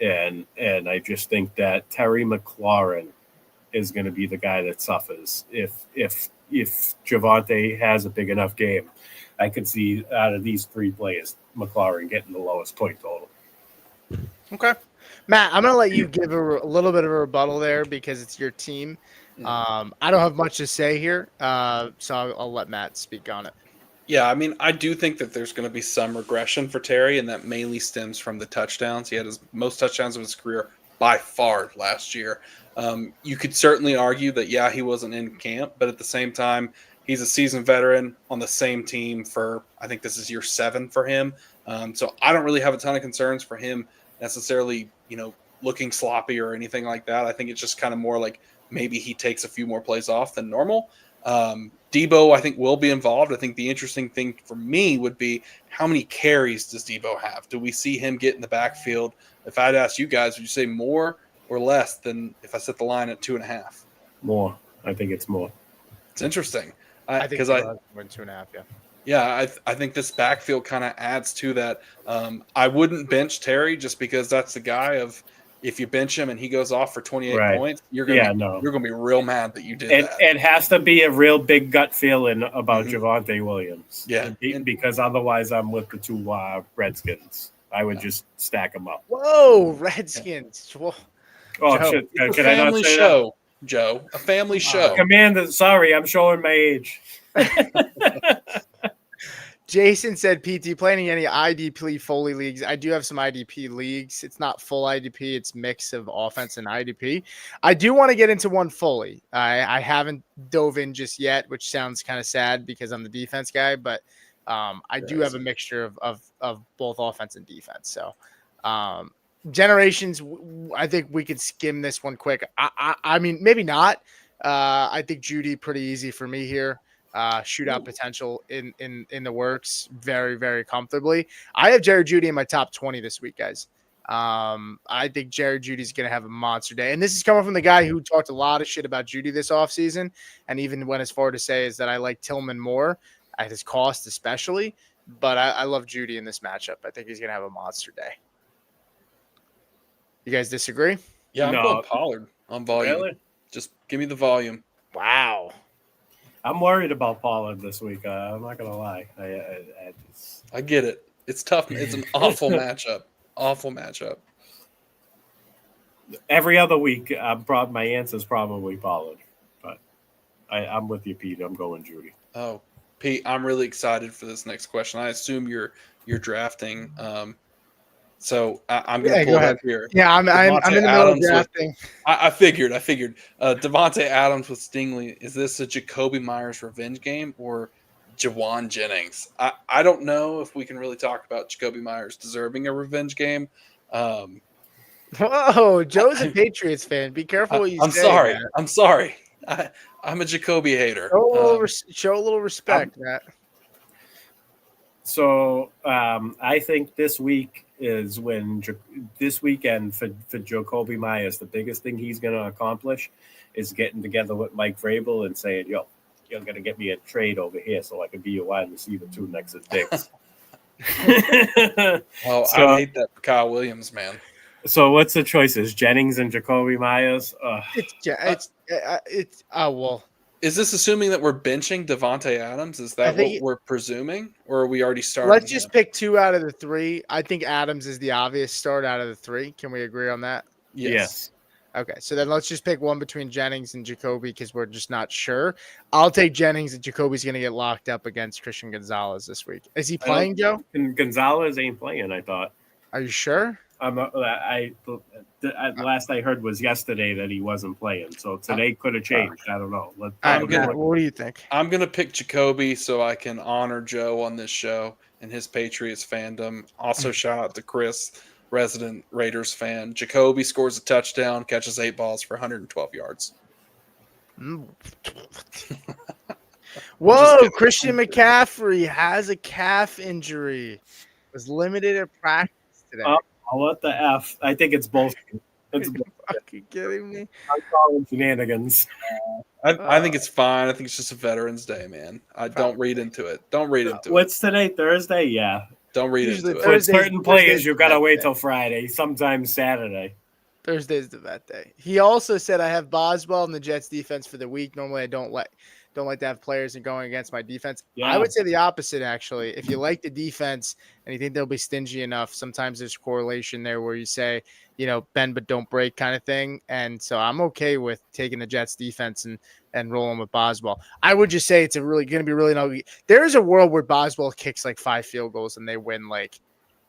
And I just think that Terry McLaurin is going to be the guy that suffers if Javonte has a big enough game. I could see out of these three players, McLaurin getting the lowest point total. Okay. Matt, I'm going to let you give a little bit of a rebuttal there because it's your team. I don't have much to say here, so I'll let Matt speak on it. Yeah, I mean, I do think that there's going to be some regression for Terry, and that mainly stems from the touchdowns. He had his most touchdowns of his career by far last year. You could certainly argue that, yeah, he wasn't in camp, but at the same time, he's a seasoned veteran on the same team for, I think this is year 7 for him. So I don't really have a ton of concerns for him necessarily, looking sloppy or anything like that. I think it's just kind of more like maybe he takes a few more plays off than normal. Deebo, I think, will be involved. I think the interesting thing for me would be how many carries does Deebo have? Do we see him get in the backfield? If I'd ask you guys, would you say more or less than if I set the line at 2.5? More. I think it's more. It's interesting. I think 2.5, yeah. Yeah, I think this backfield kind of adds to that. I wouldn't bench Terry just because that's the guy of if you bench him and he goes off for 28 points, you're gonna be real mad that you did that. It has to be a real big gut feeling about Javonte Williams. Yeah, because otherwise I'm with the 2 Redskins. I would just stack them up. Whoa, Redskins! Whoa. Oh, Joe, shit! It's Can a I not family say show, that? Joe? A family show. Commander, sorry, I'm showing my age. Jason said, PT, planning any IDP Foley leagues? I do have some IDP leagues. It's not full IDP. It's mix of offense and IDP. I do want to get into one fully. I haven't dove in just yet, which sounds kind of sad because I'm the defense guy, but I do have a mixture of both offense and defense. So generations, I think we could skim this one quick. I mean, maybe not. I think Judy pretty easy for me here. Shootout potential in the works very, very comfortably. I have Jerry Jeudy in my top 20 this week, guys. I think Jerry Judy's going to have a monster day. And this is coming from the guy who talked a lot of shit about Judy this offseason and even went as far to say is that I like Tillman more at his cost especially. But I love Judy in this matchup. I think he's going to have a monster day. You guys disagree? Yeah, I'm going Pollard on volume. Really? Just give me the volume. Wow. I'm worried about Pollard this week. I'm not gonna lie. I get it. It's tough. It's an awful matchup. Awful matchup. Every other week, my answer is probably Pollard, but I'm with you, Pete. I'm going Judy. Oh, Pete, I'm really excited for this next question. I assume you're drafting. So I'm going to pull up here. Yeah, I'm in the middle of drafting. I figured. Devontae Adams with Stingley. Is this a Jacoby Myers revenge game or Jawan Jennings? I don't know if we can really talk about Jacoby Myers deserving a revenge game. Whoa, Joe's a Patriots fan. Be careful what you say. I'm sorry. I'm a Jacoby hater. Show a little respect, Matt. So I think this week is this weekend for Jacoby Myers, the biggest thing he's going to accomplish is getting together with Mike Vrabel and saying, yo, you're going to get me a trade over here so I can be your wide receiver 2 next to Diggs. Well, I hate that for Kyle Williams, man. So what's the choices? Jennings and Jacoby Myers? Well. Is this assuming that we're benching Devontae Adams? Is that what we're presuming? Or are we already starting? Let's just pick 2 out of the 3. I think Adams is the obvious start out of the 3. Can we agree on that? Yes. Okay, so then let's just pick one between Jennings and Jacoby because we're just not sure. I'll take Jennings and Jacoby's going to get locked up against Christian Gonzalez this week. Is he playing, Joe? And Gonzalez ain't playing, I thought. Are you sure? Last I heard was yesterday that he wasn't playing, so today could have changed. I don't know. What do you think? I'm gonna pick Jacoby so I can honor Joe on this show and his Patriots fandom. Also, shout out to Chris, resident Raiders fan. Jacoby scores a touchdown, catches 8 balls for 112 yards. Whoa, Christian McCaffrey has a calf injury. Was limited at practice today. What the F? I think it's both. Are you fucking kidding me? I'm calling shenanigans. I think it's fine. I think it's just a Veterans Day, man. I don't read into it. Don't read into it. What's today? Thursday? Yeah. Don't read Usually into it. For certain players, Thursday's you gotta the wait vet till Friday. Sometimes Saturday. Thursday's the vet day. He also said I have Boswell in the Jets defense for the week. Normally I don't like to have players and going against my defense. Yeah. I would say the opposite, actually. If you like the defense and you think they'll be stingy enough, sometimes there's correlation there where you say, bend but don't break kind of thing. And so I'm okay with taking the Jets defense and rolling with Boswell. I would just say it's going to be really ugly. There is a world where Boswell kicks like 5 field goals and they win like,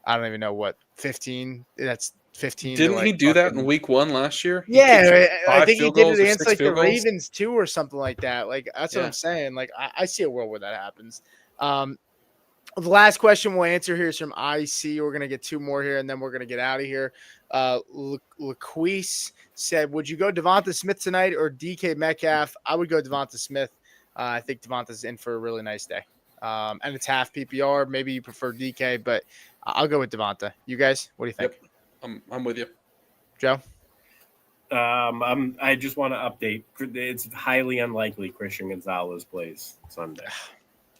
I don't even know what, 15. That's 15. Didn't he do that in week 1 last year? Yeah, I think he did it against like the goals? Ravens too or something like that. Like that's what I'm saying. Like I see a world where that happens. The last question we'll answer here is from IC. We're gonna get 2 more here and then we're gonna get out of here. Laquise said, "Would you go Devonta Smith tonight or DK Metcalf?" I would go Devonta Smith. I think Devonta's in for a really nice day. And it's half PPR. Maybe you prefer DK, but I'll go with Devonta. You guys, what do you think? Yep. I'm with you, Joe. I just want to update. It's highly unlikely Christian Gonzalez plays Sunday.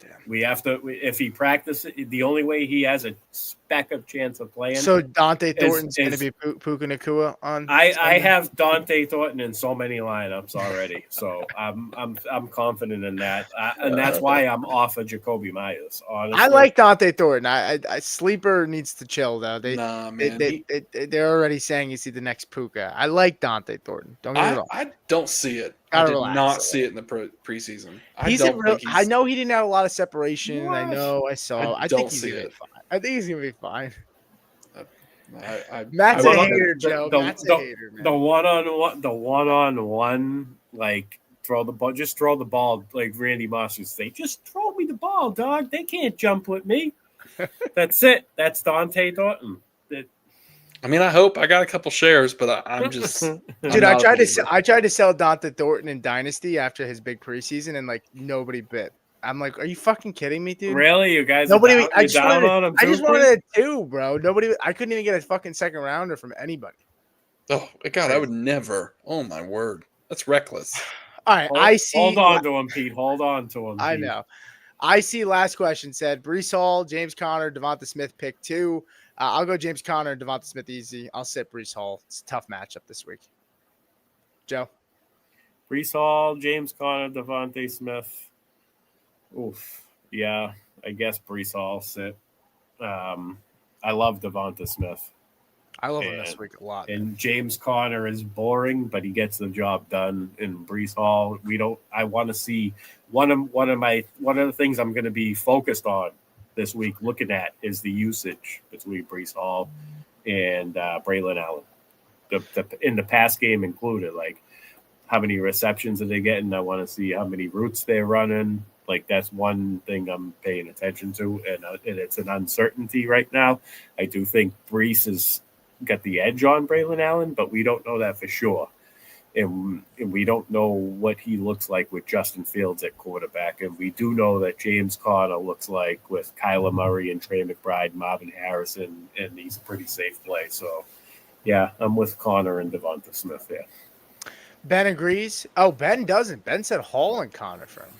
Damn. We have to. If he practices, the only way he has a speck of chance of playing. So Dante Thornton's going to be Puka Nacua on. I have Dante Thornton in so many lineups already, so I'm confident in that, and that's why I'm off of Jacoby Myers. Honestly, I like Dante Thornton. I sleeper needs to chill though. They're already saying you see the next Puka. I like Dante Thornton. Don't get me wrong. I don't see it. Gotta I did relax not see it in the preseason. I know he didn't have a lot of separation. What? I know. I saw. I think he's gonna be fine. I think he's gonna be fine. Matt's a hater, Joe. Matt's a hater, man. The one-on-one, like throw the ball, like Randy Moss would say, just throw me the ball, dog. They can't jump with me. That's it. That's Dante Thornton. I mean, I hope I got a couple shares, but I'm just dude. I tried to sell Dante Thornton in Dynasty after his big preseason, and like nobody bit. I'm like, are you fucking kidding me, dude? Really, you guys? Nobody. I just wanted a 2, bro. Nobody. I couldn't even get a fucking second rounder from anybody. Oh God, I would never. Oh my word, that's reckless. All right, I see. Hold on to him, Pete. Hold on to him. I know. I see. Last question said Breece Hall, James Conner, Devonta Smith, pick 2. I'll go James Conner and Devonta Smith easy. I'll sit Breece Hall. It's a tough matchup this week. Joe? Breece Hall, James Conner, Devonta Smith. Oof. Yeah, I guess Breece Hall sit. I love Devonta Smith. I love him this week a lot. And James Conner is boring, but he gets the job done. In Breece Hall, I want to see one of the things I'm going to be focused on this week looking at is the usage between Breece Hall and Braylon Allen. In the pass game included, like how many receptions are they getting? I want to see how many routes they're running. Like that's one thing I'm paying attention to, and it's an uncertainty right now. I do think Breece has got the edge on Braylon Allen, but we don't know that for sure. And we don't know what he looks like with Justin Fields at quarterback. And we do know that James Conner looks like with Kyler Murray and Trey McBride, Marvin Harrison, and he's a pretty safe play. So, yeah, I'm with Conner and Devonta Smith there. Ben agrees. Oh, Ben doesn't. Ben said Hall and Conner for him.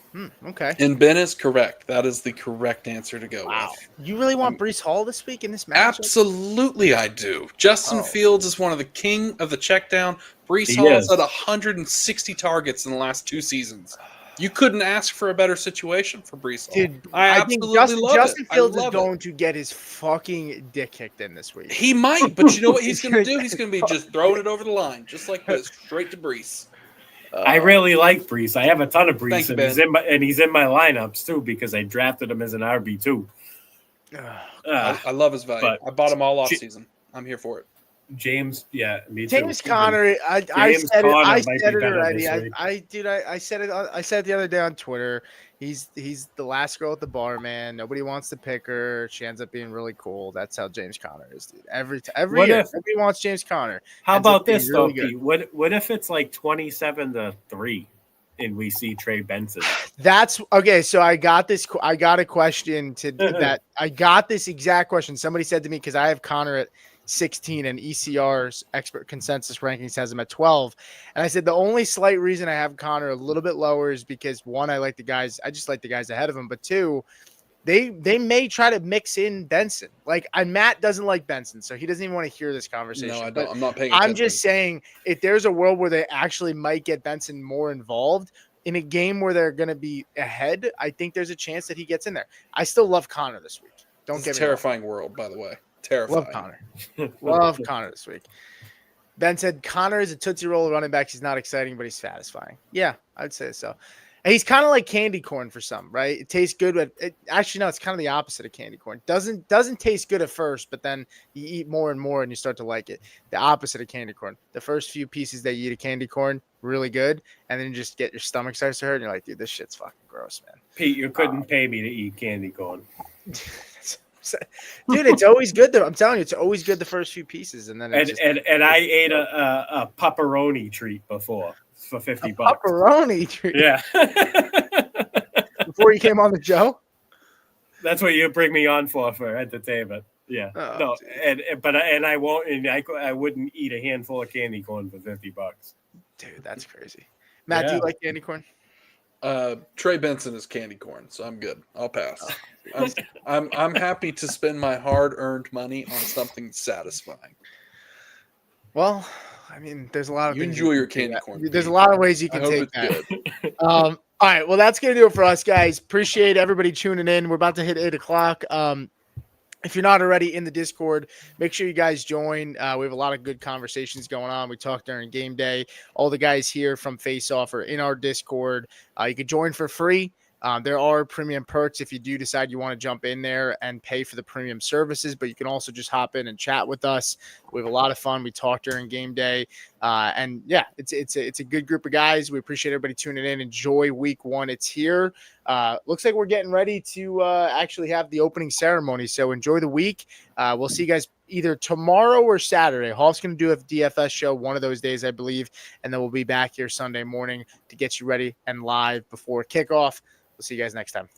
Okay. And Ben is correct. That is the correct answer to go with. You really want Breece Hall this week in this matchup? Absolutely, I do. Justin Fields is one of the king of the check down. Breece Hall has had 160 targets in the last 2 seasons. You couldn't ask for a better situation for Breece Hall. Dude, I think Justin Fields is going to get his fucking dick kicked in this week. He might, but you know what he's going to do? He's going to be just throwing it over the line, just like this, straight to Breece. I really like Breece. I have a ton of Breece, and he's in my lineups too because I drafted him as an RB2. I love his value. I bought him all off season. I'm here for it. James, yeah, me too. James Conner, I said it already. I said it the other day on Twitter. He's the last girl at the bar, man. Nobody wants to pick her. She ends up being really cool. That's how James Conner is, dude. Every year, everybody wants James Conner. How about this though, Pete? What if it's like 27-3? and we see Trey Benson. That's okay. So I got a question to that. I got this exact question. Somebody said to me, because I have Connor at 16 and ECR's expert consensus rankings has him at 12. And I said, the only slight reason I have Connor a little bit lower is because one, I just like the guys ahead of him. But two, they may try to mix in Benson. Like, Matt doesn't like Benson, so he doesn't even want to hear this conversation. No, I But don't. I'm not paying attention. I'm just saying, if there's a world where they actually might get Benson more involved in a game where they're going to be ahead, I think there's a chance that he gets in there. I still love Connor this week. Don't get me terrifying wrong. World, by the way. Terrifying. Love Connor. Love Connor this week. Ben said Connor is a Tootsie Roll running back. He's not exciting, but he's satisfying. Yeah, I'd say so. And he's kind of like candy corn for some, right? It tastes good, but actually, no, it's kind of the opposite of candy corn. Doesn't taste good at first, but then you eat more and more and you start to like it. The opposite of candy corn. The first few pieces that you eat of candy corn, really good, and then you just get your stomach starts to hurt, and you're like, dude, this shit's fucking gross, man. Pete, you couldn't pay me to eat candy corn. Dude, it's always good though. I'm telling you, it's always good the first few pieces, and then and I ate a pepperoni treat before for $50. Pepperoni treat. Yeah. Before you came on the show? That's what you bring me on for entertainment. Yeah. Oh, no, and I won't, and I wouldn't eat a handful of candy corn for $50. Dude, that's crazy. Matt, do you like candy corn? Trey Benson is candy corn, so I'm good. I'll pass. I'm happy to spend my hard-earned money on something satisfying. Well, I mean, there's a lot of things enjoy your candy corn. There's a lot of ways you can take that. All right, well, that's gonna do it for us, guys. Appreciate everybody tuning in. We're about to hit 8:00. If you're not already in the Discord, make sure you guys join. We have a lot of good conversations going on. We talked during game day. All the guys here from Face Off are in our Discord. You can join for free. There are premium perks if you do decide you want to jump in there and pay for the premium services, but you can also just hop in and chat with us. We have a lot of fun. We talk during game day. And yeah, it's a good group of guys. We appreciate everybody tuning in. Enjoy week one. It's here. Looks like we're getting ready to actually have the opening ceremony. So enjoy the week. We'll see you guys either tomorrow or Saturday. Hoff's going to do a DFS show one of those days, I believe. And then we'll be back here Sunday morning to get you ready and live before kickoff. We'll see you guys next time.